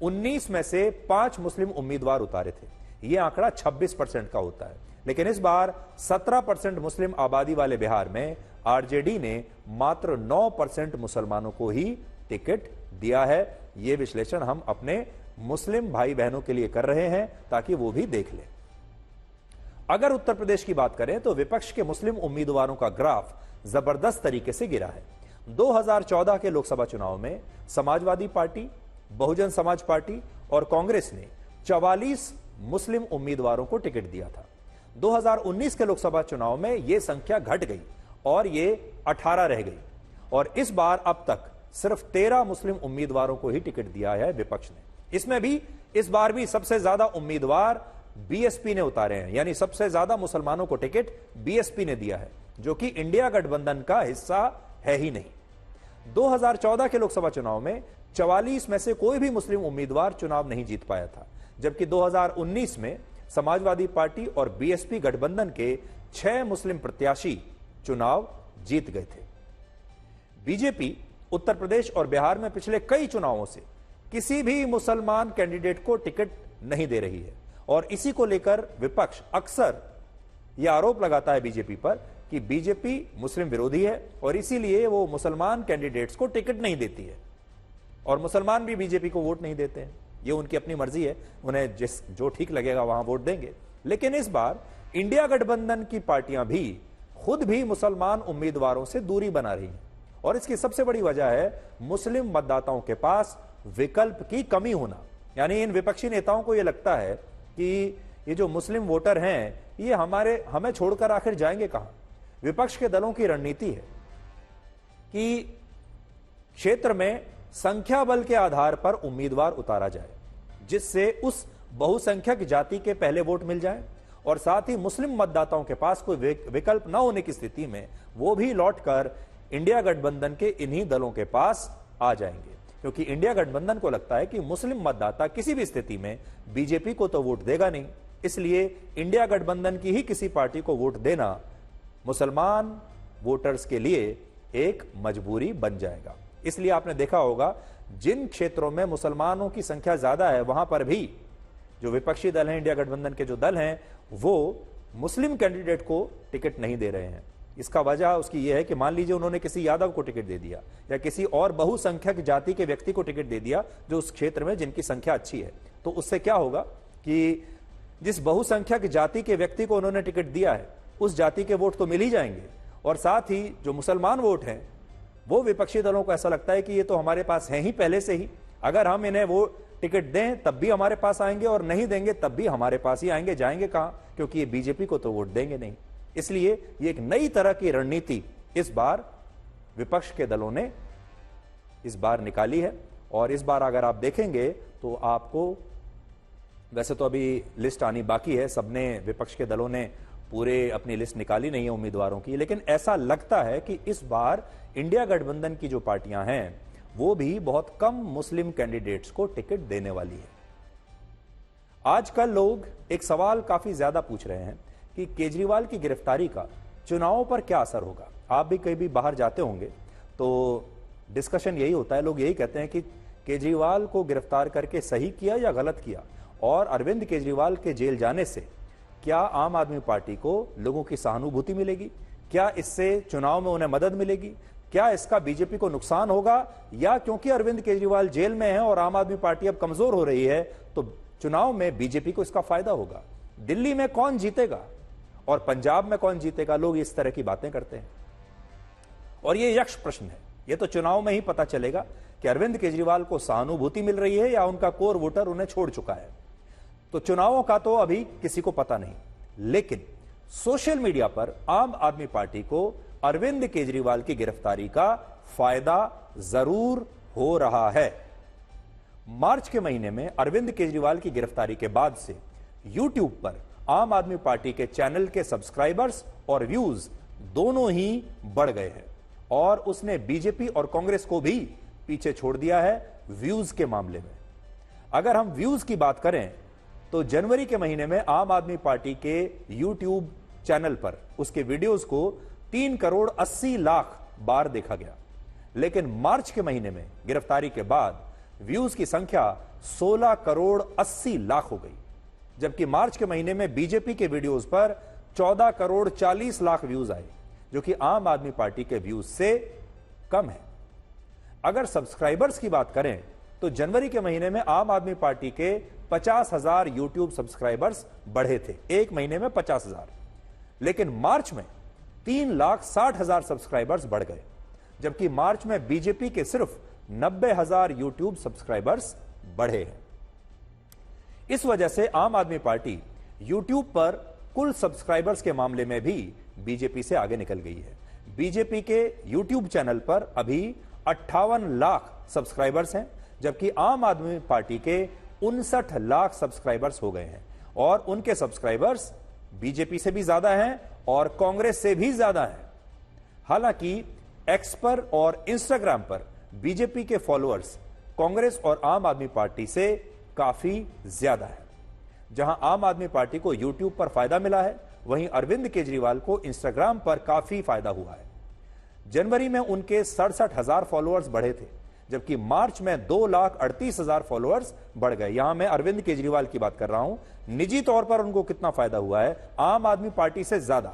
19 में से 5 मुस्लिम उम्मीदवार उतारे थे। यह आंकड़ा 26% का होता है, लेकिन इस बार 17% मुस्लिम आबादी वाले बिहार में आरजेडी ने मात्र 9% मुसलमानों को ही टिकट दिया है। यह विश्लेषण हम अपने मुस्लिम भाई बहनों के लिए कर रहे हैं ताकि वो भी देख लें। अगर उत्तर प्रदेश की बात करें तो विपक्ष के मुस्लिम उम्मीदवारों का ग्राफ जबरदस्त तरीके से गिरा है। 2014 के लोकसभा चुनाव में समाजवादी पार्टी, बहुजन समाज पार्टी और कांग्रेस ने 44 मुस्लिम उम्मीदवारों को टिकट दिया था। 2019 के लोकसभा चुनाव में यह संख्या घट गई और ये 18 रह गई और इस बार अब तक सिर्फ 13 मुस्लिम उम्मीदवारों को ही टिकट दिया है विपक्ष ने। इसमें भी इस बार भी सबसे ज्यादा उम्मीदवार बीएसपी ने उतारे हैं, यानी सबसे ज्यादा मुसलमानों को टिकट बीएसपी ने दिया है, जो कि इंडिया गठबंधन का हिस्सा है ही नहीं। 2014 के लोकसभा चुनाव में 44 में से कोई भी मुस्लिम उम्मीदवार चुनाव नहीं जीत पाया था, जबकि 2019 में समाजवादी पार्टी और बीएसपी गठबंधन के 6 मुस्लिम प्रत्याशी चुनाव जीत गए थे। बीजेपी उत्तर प्रदेश और बिहार में पिछले कई चुनावों से किसी भी मुसलमान कैंडिडेट को टिकट नहीं दे रही है और इसी को लेकर विपक्ष अक्सर यह आरोप लगाता है बीजेपी पर कि बीजेपी मुस्लिम विरोधी है और इसीलिए वो मुसलमान कैंडिडेट्स को टिकट नहीं देती है और मुसलमान भी बीजेपी को वोट नहीं देते हैं। ये उनकी अपनी मर्जी है, उन्हें जो ठीक लगेगा वहां वोट देंगे। लेकिन इस बार इंडिया गठबंधन की पार्टियां भी खुद भी मुसलमान उम्मीदवारों से दूरी बना रही हैं और इसकी सबसे बड़ी वजह है मुस्लिम मतदाताओं के पास विकल्प की कमी होना। यानी इन विपक्षी नेताओं को यह लगता है कि ये जो मुस्लिम वोटर हैं ये हमें छोड़कर आखिर जाएंगे कहां। विपक्ष के दलों की रणनीति है कि क्षेत्र में संख्या बल के आधार पर उम्मीदवार उतारा जाए, जिससे उस बहुसंख्यक जाति के पहले वोट मिल जाए और साथ ही मुस्लिम मतदाताओं के पास कोई विकल्प न होने की स्थिति में वो भी लौटकर इंडिया गठबंधन के इन्हीं दलों के पास आ जाएंगे, क्योंकि इंडिया गठबंधन को लगता है कि मुस्लिम मतदाता किसी भी स्थिति में बीजेपी को तो वोट देगा नहीं, इसलिए इंडिया गठबंधन की ही किसी पार्टी को वोट देना मुसलमान वोटर्स के लिए एक मजबूरी बन जाएगा। इसलिए आपने देखा होगा जिन क्षेत्रों में मुसलमानों की संख्या ज्यादा है वहां पर भी जो विपक्षी दल हैं, इंडिया गठबंधन के जो दल हैं, वो मुस्लिम कैंडिडेट को टिकट नहीं दे रहे हैं। इसका वजह उसकी यह है कि मान लीजिए उन्होंने किसी यादव को टिकट दे दिया या किसी और बहुसंख्यक जाति के व्यक्ति को टिकट दे दिया जो उस क्षेत्र में जिनकी संख्या अच्छी है, तो उससे क्या होगा कि जिस बहुसंख्यक जाति के व्यक्ति को उन्होंने टिकट दिया है उस जाति के वोट तो मिल ही जाएंगे और साथ ही जो मुसलमान वोट हैं वो विपक्षी दलों को ऐसा लगता है कि ये तो हमारे पास हैं ही पहले से ही, अगर हम इन्हें वो टिकट दें तब भी हमारे पास आएंगे और नहीं देंगे तब भी हमारे पास ही आएंगे, जाएंगे कहां, क्योंकि ये बीजेपी को तो वोट देंगे नहीं। इसलिए ये एक नई तरह की रणनीति इस बार विपक्ष के दलों ने इस बार निकाली है और इस बार अगर आप देखेंगे तो आपको, वैसे तो अभी लिस्ट आनी बाकी है, सबने विपक्ष के दलों ने पूरे अपनी लिस्ट निकाली नहीं है उम्मीदवारों की, लेकिन ऐसा लगता है कि इस बार इंडिया गठबंधन की जो पार्टियां हैं वो भी बहुत कम मुस्लिम कैंडिडेट्स को टिकट देने वाली है। आजकल लोग एक सवाल काफी ज्यादा पूछ रहे हैं कि केजरीवाल की गिरफ्तारी का चुनावों पर क्या असर होगा। आप भी कहीं भी बाहर जाते होंगे तो डिस्कशन यही होता है, लोग यही कहते हैं कि केजरीवाल को गिरफ्तार करके सही किया या गलत किया, और अरविंद केजरीवाल के जेल जाने से क्या आम आदमी पार्टी को लोगों की सहानुभूति मिलेगी, क्या इससे चुनाव में उन्हें मदद मिलेगी, क्या इसका बीजेपी को नुकसान होगा, या क्योंकि अरविंद केजरीवाल जेल में है और आम आदमी पार्टी अब कमजोर हो रही है तो चुनाव में बीजेपी को इसका फायदा होगा। दिल्ली में कौन जीतेगा और पंजाब में कौन जीतेगा, लोग इस तरह की बातें करते हैं। और यह यक्ष प्रश्न है। यह तो चुनाव में ही पता चलेगा कि अरविंद केजरीवाल को सहानुभूति मिल रही है या उनका कोर वोटर उन्हें छोड़ चुका है। तो चुनावों का तो अभी किसी को पता नहीं, लेकिन सोशल मीडिया पर आम आदमी पार्टी को अरविंद केजरीवाल की गिरफ्तारी का फायदा जरूर हो रहा है। मार्च के महीने में अरविंद केजरीवाल की गिरफ्तारी के बाद से YouTube पर आम आदमी पार्टी के चैनल के सब्सक्राइबर्स और व्यूज दोनों ही बढ़ गए हैं और उसने बीजेपी और कांग्रेस को भी पीछे छोड़ दिया है व्यूज के मामले में। अगर हम व्यूज की बात करें तो जनवरी के महीने में आम आदमी पार्टी के YouTube चैनल पर उसके वीडियोस को 3 करोड़ 80 लाख बार देखा गया, लेकिन मार्च के महीने में गिरफ्तारी के बाद व्यूज की संख्या 16 करोड़ 80 लाख हो गई, जबकि मार्च के महीने में बीजेपी के वीडियोस पर 14 करोड़ 40 लाख व्यूज आए, जो कि आम आदमी पार्टी के व्यूज से कम है। अगर सब्सक्राइबर्स की बात करें तो जनवरी के महीने में आम आदमी पार्टी के 50,000 यूट्यूब सब्सक्राइबर्स बढ़े थे, एक महीने में 50,000, लेकिन मार्च में 3,60,000 सब्सक्राइबर्स बढ़ गए, जबकि मार्च में बीजेपी के सिर्फ 90,000 यूट्यूब सब्सक्राइबर्स बढ़े हैं। इस वजह से आम आदमी पार्टी यूट्यूब पर कुल सब्सक्राइबर्स के मामले में भी बीजेपी से आगे निकल गई है। बीजेपी के यूट्यूब चैनल पर अभी 58 लाख सब्सक्राइबर्स हैं, जबकि आम आदमी पार्टी के 59 लाख सब्सक्राइबर्स हो गए हैं और उनके सब्सक्राइबर्स बीजेपी से भी ज्यादा हैं और कांग्रेस से भी ज्यादा हैं। हालांकि एक्स पर और इंस्टाग्राम पर बीजेपी के फॉलोअर्स कांग्रेस और आम आदमी पार्टी से काफी ज्यादा है। जहां आम आदमी पार्टी को यूट्यूब पर फायदा मिला है, वहीं अरविंद केजरीवाल को इंस्टाग्राम पर काफी फायदा हुआ है। जनवरी में उनके 67,000 फॉलोअर्स बढ़े थे, जबकि मार्च में 2,38,000 फॉलोअर्स बढ़ गए। यहां मैं अरविंद केजरीवाल की बात कर रहा हूं, निजी तौर पर उनको कितना फायदा हुआ है, आम आदमी पार्टी से ज्यादा।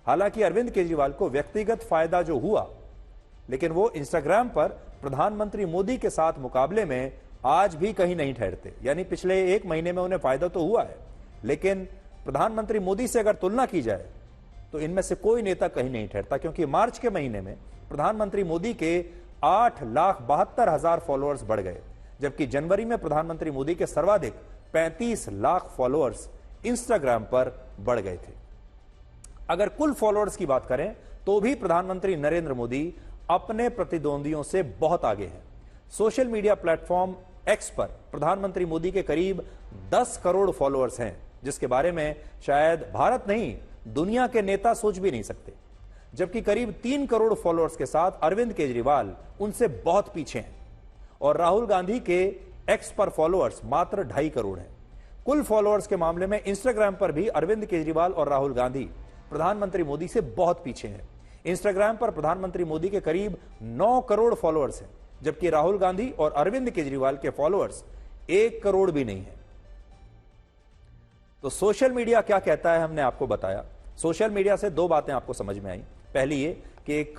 हालांकि अरविंद केजरीवाल को व्यक्तिगत फायदा जो हुआ, लेकिन वो इंस्टाग्राम पर प्रधानमंत्री मोदी के साथ मुकाबले में आज भी कहीं नहीं ठहरते। यानी पिछले एक महीने में उन्हें फायदा तो हुआ है, लेकिन प्रधानमंत्री मोदी से अगर तुलना की जाए तो इनमें से कोई नेता कहीं नहीं ठहरता, क्योंकि मार्च के महीने में प्रधानमंत्री मोदी के 8,72,000 फॉलोअर्स बढ़ गए, जबकि जनवरी में प्रधानमंत्री मोदी के सर्वाधिक 35 लाख फॉलोअर्स इंस्टाग्राम पर बढ़ गए थे। अगर कुल फॉलोअर्स की बात करें तो भी प्रधानमंत्री नरेंद्र मोदी अपने प्रतिद्वंदियों से बहुत आगे हैं। सोशल मीडिया प्लेटफॉर्म एक्स पर प्रधानमंत्री मोदी के करीब 10 करोड़ फॉलोअर्स हैं, जिसके बारे में शायद भारत नहीं दुनिया के नेता सोच भी नहीं सकते, जबकि करीब 3 करोड़ फॉलोअर्स के साथ अरविंद केजरीवाल उनसे बहुत पीछे हैं और राहुल गांधी के एक्स पर फॉलोअर्स मात्र 2.5 करोड़ हैं। कुल फॉलोअर्स के मामले में इंस्टाग्राम पर भी अरविंद केजरीवाल और राहुल गांधी प्रधानमंत्री मोदी से बहुत पीछे हैं। इंस्टाग्राम पर प्रधानमंत्री मोदी के करीब 9 करोड़ फॉलोअर्स हैं, जबकि राहुल गांधी और अरविंद केजरीवाल के फॉलोअर्स 1 करोड़ भी नहीं है। तो सोशल मीडिया क्या कहता है हमने आपको बताया। सोशल मीडिया से 2 बातें आपको समझ में आई। पहली ये कि एक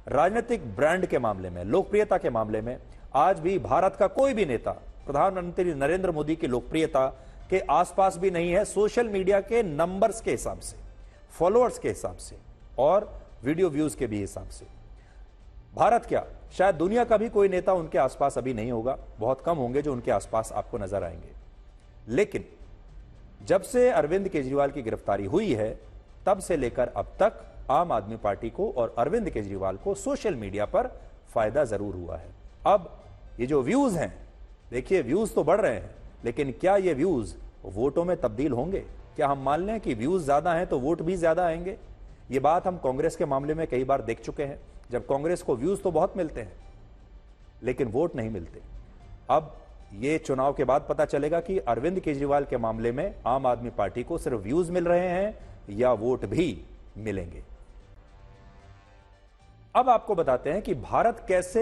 राजनीतिक ब्रांड के मामले में, लोकप्रियता के मामले में आज भी भारत का कोई भी नेता प्रधानमंत्री नरेंद्र मोदी की लोकप्रियता के आसपास भी नहीं है, सोशल मीडिया के नंबर्स के हिसाब से, फॉलोअर्स के हिसाब से और वीडियो व्यूज के भी हिसाब से। भारत क्या, शायद दुनिया का भी कोई नेता उनके आसपास अभी नहीं होगा, बहुत कम होंगे जो उनके आसपास आपको नजर आएंगे। लेकिन जब से अरविंद केजरीवाल की गिरफ्तारी हुई है, तब से लेकर अब तक आम आदमी पार्टी को और अरविंद केजरीवाल को सोशल मीडिया पर फायदा जरूर हुआ है। अब ये जो व्यूज हैं, देखिए व्यूज तो बढ़ रहे हैं, लेकिन क्या ये व्यूज वोटों में तब्दील होंगे? क्या हम मान लें कि व्यूज ज्यादा हैं तो वोट भी ज्यादा आएंगे? ये बात हम कांग्रेस के मामले में कई बार देख चुके हैं, जब कांग्रेस को व्यूज तो बहुत मिलते हैं लेकिन वोट नहीं मिलते। अब ये चुनाव के बाद पता चलेगा कि अरविंद केजरीवाल के मामले में आम आदमी पार्टी को सिर्फ व्यूज मिल रहे हैं या वोट भी मिलेंगे। अब आपको बताते हैं कि भारत कैसे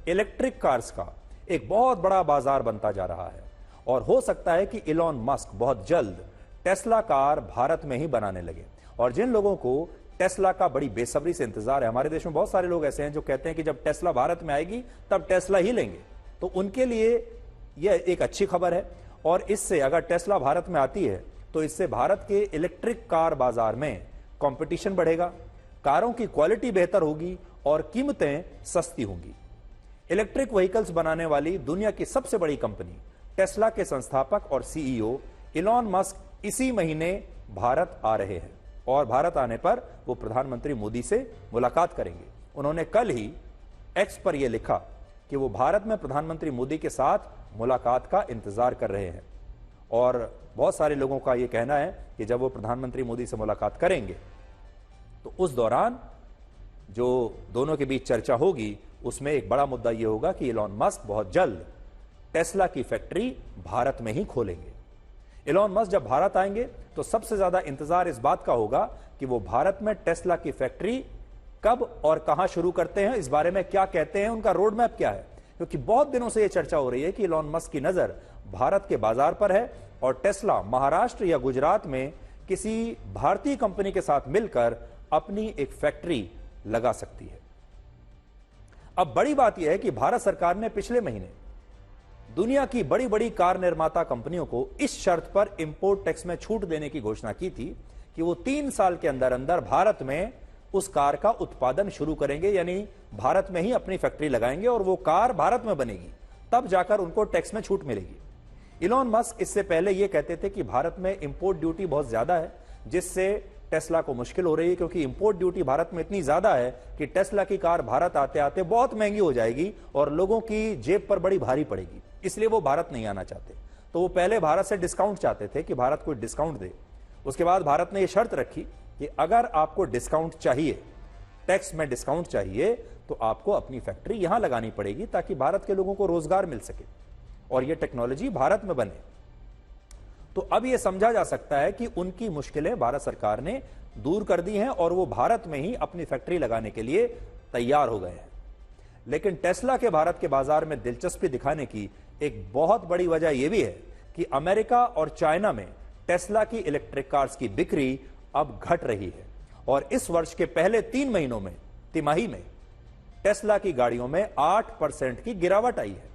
इलेक्ट्रिक कार्स का एक बहुत बड़ा बाजार बनता जा रहा है और हो सकता है कि इलॉन मस्क बहुत जल्द टेस्ला कार भारत में ही बनाने लगे। और जिन लोगों को टेस्ला का बड़ी बेसब्री से इंतजार है, हमारे देश में बहुत सारे लोग ऐसे हैं जो कहते हैं कि जब टेस्ला भारत में आएगी तब टेस्ला ही लेंगे, तो उनके लिए यह एक अच्छी खबर है। और इससे अगर टेस्ला भारत में आती है तो इससे भारत के इलेक्ट्रिक कार बाजार में कंपटीशन बढ़ेगा, कारों की क्वालिटी बेहतर होगी और कीमतें सस्ती होंगी। इलेक्ट्रिक व्हीकल्स बनाने वाली दुनिया की सबसे बड़ी कंपनी टेस्ला के संस्थापक और सीईओ इलॉन मस्क इसी महीने भारत आ रहे हैं और भारत आने पर वो प्रधानमंत्री मोदी से मुलाकात करेंगे। उन्होंने कल ही एक्स पर यह लिखा कि वो भारत में प्रधानमंत्री मोदी के साथ मुलाकात का इंतजार कर रहे हैं और बहुत सारे लोगों का यह कहना है कि जब वो प्रधानमंत्री मोदी से मुलाकात करेंगे तो उस दौरान जो दोनों के बीच चर्चा होगी उसमें एक बड़ा मुद्दा यह होगा कि इलॉन मस्क बहुत जल्द टेस्ला की फैक्ट्री भारत में ही खोलेंगे। इलॉन मस्क जब भारत आएंगे तो सबसे ज्यादा इंतजार इस बात का होगा कि वो भारत में टेस्ला की फैक्ट्री कब और कहां शुरू करते हैं, इस बारे में क्या कहते हैं, उनका रोड मैप क्या है। क्योंकि बहुत दिनों से यह चर्चा हो रही है कि इलॉन मस्क की नजर भारत के बाजार पर है और टेस्ला महाराष्ट्र या गुजरात में किसी भारतीय कंपनी के साथ मिलकर अपनी एक फैक्ट्री लगा सकती है। अब बड़ी बात यह है कि भारत सरकार ने पिछले महीने दुनिया की बड़ी बड़ी कार निर्माता कंपनियों को इस शर्त पर इंपोर्ट टैक्स में छूट देने की घोषणा की थी कि वो 3 साल के अंदर अंदर भारत में उस कार का उत्पादन शुरू करेंगे, यानी भारत में ही अपनी फैक्ट्री लगाएंगे और वो कार भारत में बनेगी, तब जाकर उनको टैक्स में छूट मिलेगी। इलॉन मस्क इससे पहले यह कहते थे कि भारत में इंपोर्ट ड्यूटी बहुत ज्यादा है, जिससे टेस्ला को मुश्किल हो रही है, क्योंकि इंपोर्ट ड्यूटी भारत में इतनी ज्यादा है कि टेस्ला की कार भारत आते आते बहुत महंगी हो जाएगी और लोगों की जेब पर बड़ी भारी पड़ेगी। इसलिए वो भारत नहीं आना चाहते। तो वो पहले भारत से डिस्काउंट चाहते थे कि भारत कोई डिस्काउंट दे। उसके बाद भारत ने यह शर्त रखी कि अगर आपको डिस्काउंट चाहिए, टैक्स में डिस्काउंट चाहिए, तो आपको अपनी फैक्ट्री यहां लगानी पड़ेगी ताकि भारत के लोगों को रोजगार मिल सके और यह टेक्नोलॉजी भारत में बने। तो अब यह समझा जा सकता है कि उनकी मुश्किलें भारत सरकार ने दूर कर दी हैं और वो भारत में ही अपनी फैक्ट्री लगाने के लिए तैयार हो गए हैं। लेकिन टेस्ला के भारत के बाजार में दिलचस्पी दिखाने की एक बहुत बड़ी वजह यह भी है कि अमेरिका और चाइना में टेस्ला की इलेक्ट्रिक कार्स की बिक्री अब घट रही है और इस वर्ष के पहले 3 महीनों में, तिमाही में, टेस्ला की गाड़ियों में 8% की गिरावट आई है,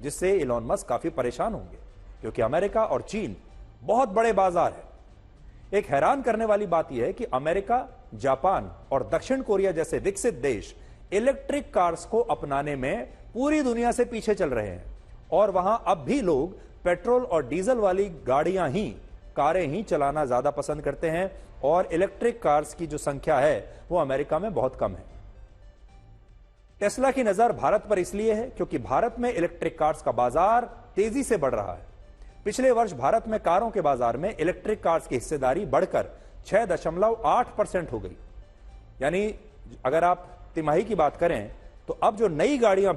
जिससे इलॉन मस्क काफी परेशान होंगे क्योंकि अमेरिका और चीन बहुत बड़े बाजार है। एक हैरान करने वाली बात यह है कि अमेरिका, जापान और दक्षिण कोरिया जैसे विकसित देश इलेक्ट्रिक कार्स को अपनाने में पूरी दुनिया से पीछे चल रहे हैं और वहां अब भी लोग पेट्रोल और डीजल वाली गाड़ियां ही, कारें ही चलाना ज्यादा पसंद करते हैं और इलेक्ट्रिक कार्स की जो संख्या है वो अमेरिका में बहुत कम है। टेस्ला की नजर भारत पर इसलिए है क्योंकि भारत में इलेक्ट्रिक कार्स का बाजार तेजी से बढ़ रहा है। पिछले वर्ष भारत में कारों के बाजार में इलेक्ट्रिक कार्स की हिस्सेदारी बढ़कर 6.8% हो गई। यानी अगर आप तिमाही की बात करें तो अब जो नई गाड़ियां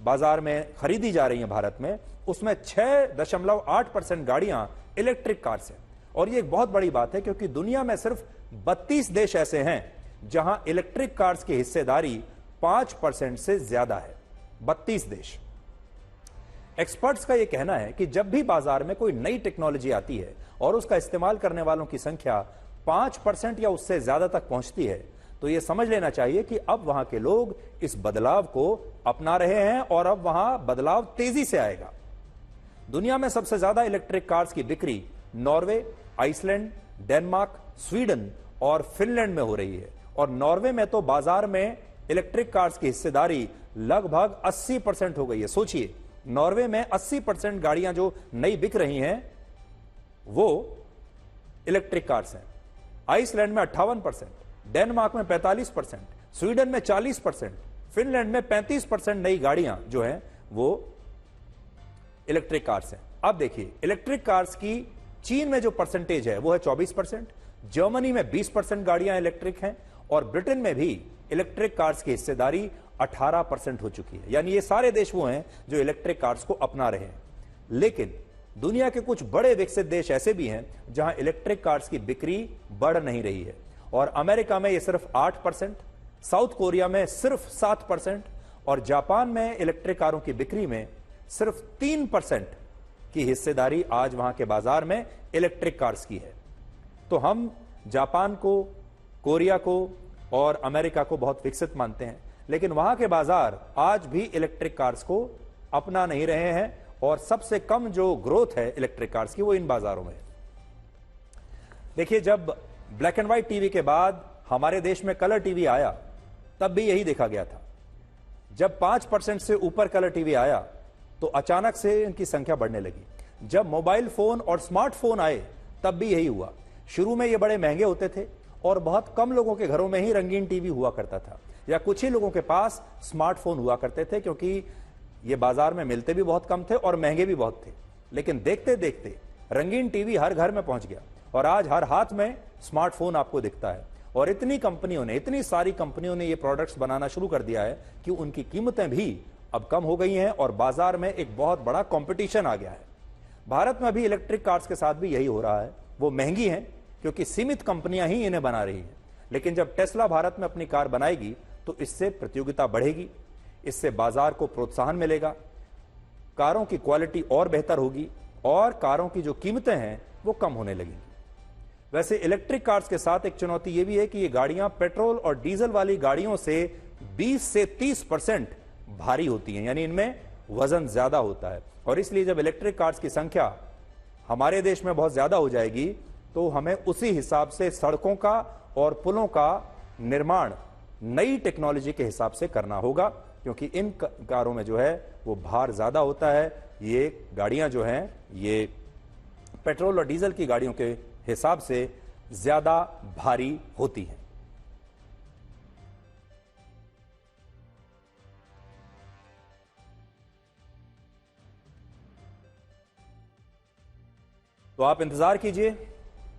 बाजार में खरीदी जा रही हैं भारत में, उसमें 6.8% गाड़ियां इलेक्ट्रिक कार्स हैं। और ये एक बहुत बड़ी बात है क्योंकि दुनिया में सिर्फ 32 देश ऐसे हैं जहां इलेक्ट्रिक कार्स की हिस्सेदारी 5% से ज्यादा है। 32 देश। एक्सपर्ट्स का यह कहना है कि जब भी बाजार में कोई नई टेक्नोलॉजी आती है और उसका इस्तेमाल करने वालों की संख्या 5% या उससे ज्यादा तक पहुंचती है, तो यह समझ लेना चाहिए कि अब वहां के लोग इस बदलाव को अपना रहे हैं और अब वहां बदलाव तेजी से आएगा। दुनिया में सबसे ज्यादा इलेक्ट्रिक कार्स की बिक्री नॉर्वे, आइसलैंड, डेनमार्क, स्वीडन और फिनलैंड में हो रही है और नॉर्वे में तो बाजार में इलेक्ट्रिक कार्स की हिस्सेदारी लगभग 80% हो गई है। सोचिए, नॉर्वे में 80% गाड़ियां जो नई बिक रही हैं वो इलेक्ट्रिक कार्स हैं। आइसलैंड में 58%, डेनमार्क में 45%, स्वीडन में 40%, फिनलैंड में 35% नई गाड़ियां जो हैं वो इलेक्ट्रिक कार्स हैं। अब देखिए, इलेक्ट्रिक कार्स की चीन में जो परसेंटेज है वो है 24%, जर्मनी में 20% गाड़ियां इलेक्ट्रिक हैं और ब्रिटेन में भी इलेक्ट्रिक कार्स की हिस्सेदारी 18% हो चुकी है। यानी ये सारे देश वो हैं जो इलेक्ट्रिक कार्स को अपना रहे हैं। लेकिन दुनिया के कुछ बड़े विकसित देश ऐसे भी हैं जहां इलेक्ट्रिक कार्स की बिक्री बढ़ नहीं रही है और अमेरिका में ये सिर्फ 8%, साउथ कोरिया में सिर्फ 7% और जापान में इलेक्ट्रिक कारों की बिक्री में सिर्फ 3% की हिस्सेदारी आज वहां के बाजार में इलेक्ट्रिक कार्स की है। तो हम जापान को, कोरिया को और अमेरिका को बहुत विकसित मानते हैं, लेकिन वहां के बाजार आज भी इलेक्ट्रिक कार्स को अपना नहीं रहे हैं और सबसे कम जो ग्रोथ है इलेक्ट्रिक कार्स की वो इन बाजारों में है। देखिए, जब ब्लैक एंड व्हाइट टीवी के बाद हमारे देश में कलर टीवी आया, तब भी यही देखा गया था। जब 5% से ऊपर कलर टीवी आया तो अचानक से इनकी संख्या बढ़ने लगी। जब मोबाइल फोन और स्मार्टफोन आए तब भी यही हुआ। शुरू में ये बड़े महंगे होते थे और बहुत कम लोगों के घरों में ही रंगीन टीवी हुआ करता था, या कुछ ही लोगों के पास स्मार्टफोन हुआ करते थे, क्योंकि ये बाजार में मिलते भी बहुत कम थे और महंगे भी बहुत थे। लेकिन देखते देखते रंगीन टीवी हर घर में पहुंच गया और आज हर हाथ में स्मार्टफोन आपको दिखता है। और इतनी सारी कंपनियों ने ये प्रोडक्ट्स बनाना शुरू कर दिया है कि उनकी कीमतें भी अब कम हो गई हैं और बाजार में एक बहुत बड़ा कंपटीशन आ गया है। भारत में अभी इलेक्ट्रिक कार्स के साथ भी यही हो रहा है। वो महंगी हैं क्योंकि सीमित कंपनियां ही इन्हें बना रही हैं, लेकिन जब टेस्ला भारत में अपनी कार बनाएगी तो इससे प्रतियोगिता बढ़ेगी, इससे बाजार को प्रोत्साहन मिलेगा, कारों की क्वालिटी और बेहतर होगी और कारों की जो कीमतें हैं वो कम होने लगेंगी। वैसे इलेक्ट्रिक कार्स के साथ एक चुनौती यह भी है कि ये गाड़ियां पेट्रोल और डीजल वाली गाड़ियों से 20 से 30% भारी होती हैं, यानी इनमें वजन ज्यादा होता है। और इसलिए जब इलेक्ट्रिक कार्स की संख्या हमारे देश में बहुत ज्यादा हो जाएगी तो हमें उसी हिसाब से सड़कों का और पुलों का निर्माण नई टेक्नोलॉजी के हिसाब से करना होगा, क्योंकि इन कारों में जो है वो भार ज्यादा होता है। ये गाड़ियां जो हैं ये पेट्रोल और डीजल की गाड़ियों के हिसाब से ज्यादा भारी होती हैं। तो आप इंतजार कीजिए,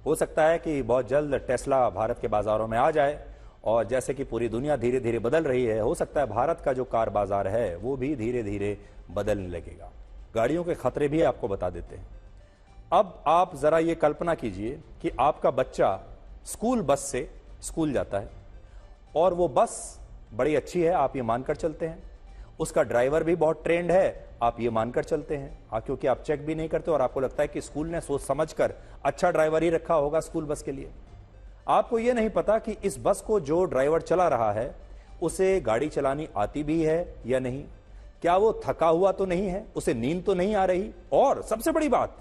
हो सकता है कि बहुत जल्द टेस्ला भारत के बाजारों में आ जाए और जैसे कि पूरी दुनिया धीरे धीरे बदल रही है, हो सकता है भारत का जो कार बाजार है वो भी धीरे धीरे बदलने लगेगा। गाड़ियों के खतरे भी आपको बता देते हैं। अब आप जरा ये कल्पना कीजिए कि आपका बच्चा स्कूल बस से स्कूल जाता है और वो बस बड़ी अच्छी है, आप ये मानकर चलते हैं, उसका ड्राइवर भी बहुत ट्रेंड है, आप ये मानकर चलते हैं, क्योंकि आप चेक भी नहीं करते और आपको लगता है कि स्कूल ने सोच समझकर अच्छा ड्राइवर ही रखा होगा स्कूल बस के लिए। आपको ये नहीं पता कि इस बस को जो ड्राइवर चला रहा है उसे गाड़ी चलानी आती भी है या नहीं, क्या वो थका हुआ तो नहीं है, उसे नींद तो नहीं आ रही, और सबसे बड़ी बात,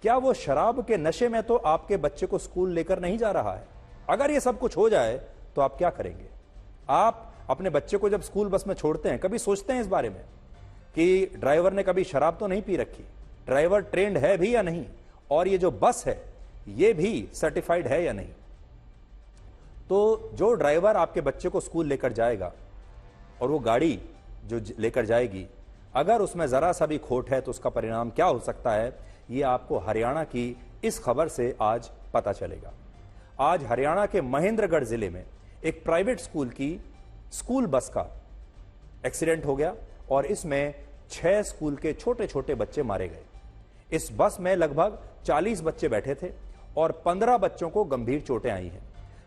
क्या वो शराब के नशे में तो आपके बच्चे को स्कूल लेकर नहीं जा रहा है। अगर ये सब कुछ हो जाए तो आप क्या करेंगे? आप अपने बच्चे को जब स्कूल बस में छोड़ते हैं, कभी सोचते हैं इस बारे में कि ड्राइवर ने कभी शराब तो नहीं पी रखी, ड्राइवर ट्रेंड है भी या नहीं, और ये जो बस है ये भी सर्टिफाइड है या नहीं? तो जो ड्राइवर आपके बच्चे को स्कूल लेकर जाएगा और वो गाड़ी जो लेकर जाएगी, अगर उसमें जरा सा भी खोट है तो उसका परिणाम क्या हो सकता है, ये आपको हरियाणा की इस खबर से आज पता चलेगा। आज हरियाणा के महेंद्रगढ़ जिले में एक प्राइवेट स्कूल की स्कूल बस का एक्सीडेंट हो गया और इसमें 6 स्कूल के छोटे छोटे बच्चे मारे गए। इस बस में लगभग 40 बच्चे बैठे थे और 15 बच्चों को गंभीर चोटें आई हैं।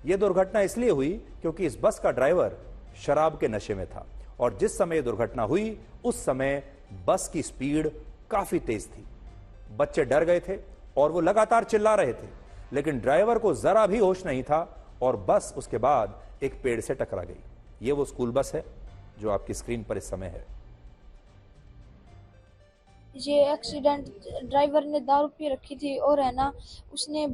यह दुर्घटना इसलिए हुई क्योंकि इस बस का ड्राइवर शराब के नशे में था और जिस समय यह दुर्घटना हुई उस समय बस की स्पीड काफी तेज थी। बच्चे डर गए थे और वो लगातार चिल्ला रहे थे, लेकिन ड्राइवर को जरा भी होश नहीं था और बस उसके बाद एक पेड़ से टकरा गई। ये वो स्कूल बस है जो आपकी स्क्रीन पर इस समय है। ये एक्सीडेंट ड्राइवर ने दारू पी रखी थी और है ना उसने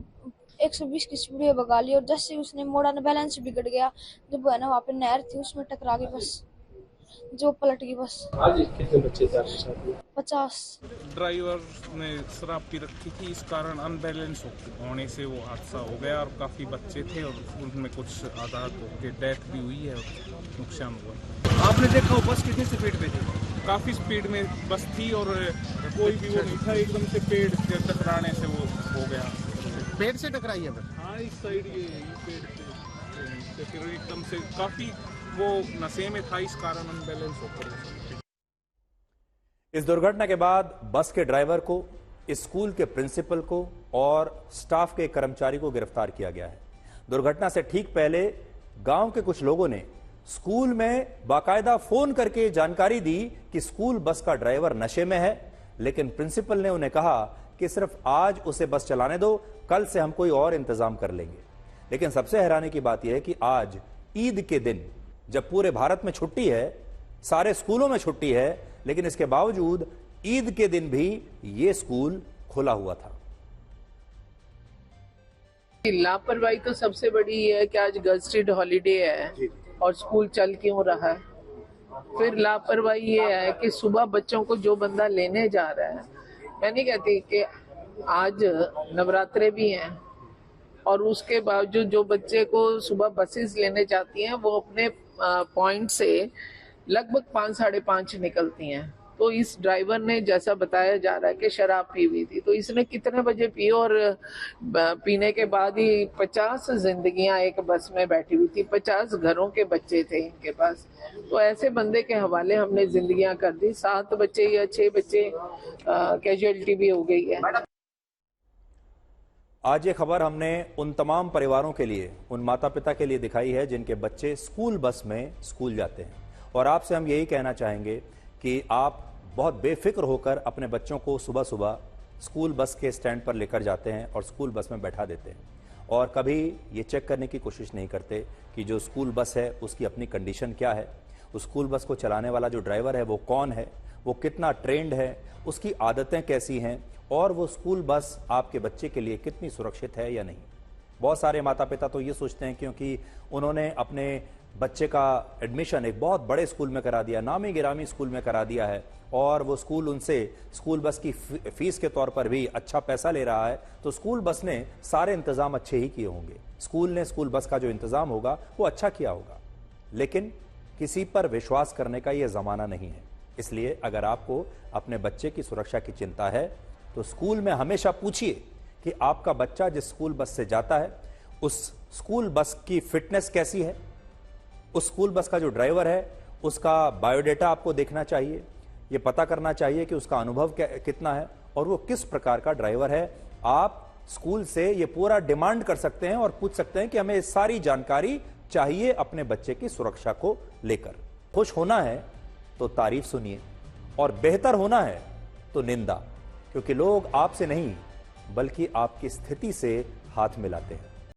120 की स्पीड में भगा ली और जैसे उसने मोड़ा ना बैलेंस बिगड़ गया, जब है ना वहाँ पे नहर थी उसमें टकरा गई बस, जो पलट गई बस। आज कितने बच्चे थे आपके साथ में? 50। ड्राइवर ने शराब पी रखी थी, इस कारण अनबैलेंस होने से वो हादसा हो गया और काफी बच्चे थे और उनमें कुछ आघात हो गए, डेथ भी हुई है और नुकसान हुआ। आपने देखा वो बस कितनी स्पीड पे थी? काफी स्पीड में बस थी और कोई भी वो नहीं था, एकदम से पेड़ से टकराने से वो हो गया। पेड़ से टकराई है बस? हाँ, इस साइड ये पेड़ से फिर एकदम से काफी वो नशे में था, इस कारण अनबैलेंस होकर। इस दुर्घटना के बाद बस के ड्राइवर को, स्कूल के प्रिंसिपल को और स्टाफ के कर्मचारी को गिरफ्तार किया गया है। दुर्घटना से ठीक पहले गांव के कुछ लोगों ने स्कूल में बाकायदा फोन करके जानकारी दी कि स्कूल बस का ड्राइवर नशे में है, लेकिन प्रिंसिपल ने उन्हें कहा कि सिर्फ आज उसे बस चलाने दो, कल से हम कोई और इंतजाम कर लेंगे। लेकिन सबसे हैरानी की बात यह है कि आज ईद के दिन, जब पूरे भारत में छुट्टी है, सारे स्कूलों में छुट्टी है, लेकिन इसके बावजूद ईद के दिन भी यह स्कूल खुला हुआ था। लापरवाही तो सबसे बड़ी ये है कि आज गजटेड हॉलीडे है और स्कूल चल क्यों रहा है। फिर लापरवाही ये है कि सुबह बच्चों को जो बंदा लेने जा रहा है, मैं नहीं कहती कि आज नवरात्रे भी हैं और उसके बावजूद जो बच्चे को सुबह बसेस लेने जाती हैं वो अपने पॉइंट से लगभग 5 साढ़े 5 निकलती हैं। तो इस ड्राइवर ने जैसा बताया जा रहा है कि शराब पी हुई थी, तो इसने कितने बजे पी और पीने के बाद ही 50 जिंदगियां एक बस में बैठी हुई थी, 50 घरों के बच्चे थे इनके पास। तो ऐसे बंदे के हवाले हमने जिंदगियां कर दी। 7 बच्चे या 6 बच्चे कैजुअलिटी भी हो गई है। आज ये खबर हमने उन तमाम परिवारों के लिए, उन माता पिता के लिए दिखाई है जिनके बच्चे स्कूल बस में स्कूल जाते हैं। और आपसे हम यही कहना चाहेंगे कि आप बहुत बेफिक्र होकर अपने बच्चों को सुबह सुबह स्कूल बस के स्टैंड पर लेकर जाते हैं और स्कूल बस में बैठा देते हैं और कभी ये चेक करने की कोशिश नहीं करते कि जो स्कूल बस है उसकी अपनी कंडीशन क्या है, उस स्कूल बस को चलाने वाला जो ड्राइवर है वो कौन है, वो कितना ट्रेंड है, उसकी आदतें कैसी हैं और वो स्कूल बस आपके बच्चे के लिए कितनी सुरक्षित है या नहीं। बहुत सारे माता पिता तो ये सोचते हैं क्योंकि उन्होंने अपने बच्चे का एडमिशन एक बहुत बड़े स्कूल में करा दिया, नामी गिरामी स्कूल में करा दिया है और वो स्कूल उनसे स्कूल बस की फीस के तौर पर भी अच्छा पैसा ले रहा है, तो स्कूल बस ने सारे इंतजाम अच्छे ही किए होंगे, स्कूल ने स्कूल बस का जो इंतजाम होगा वो अच्छा किया होगा। लेकिन किसी पर विश्वास करने का ये जमाना नहीं है। इसलिए अगर आपको अपने बच्चे की सुरक्षा की चिंता है तो स्कूल में हमेशा पूछिए कि आपका बच्चा जिस स्कूल बस से जाता है उस स्कूल बस की फिटनेस कैसी है, उस स्कूल बस का जो ड्राइवर है उसका बायोडेटा आपको देखना चाहिए, ये पता करना चाहिए कि उसका अनुभव कितना है और वो किस प्रकार का ड्राइवर है। आप स्कूल से ये पूरा डिमांड कर सकते हैं और पूछ सकते हैं कि हमें सारी जानकारी चाहिए अपने बच्चे की सुरक्षा को लेकर। खुश होना है तो तारीफ सुनिए और बेहतर होना है तो निंदा, क्योंकि लोग आपसे नहीं बल्कि आपकी स्थिति से हाथ मिलाते हैं।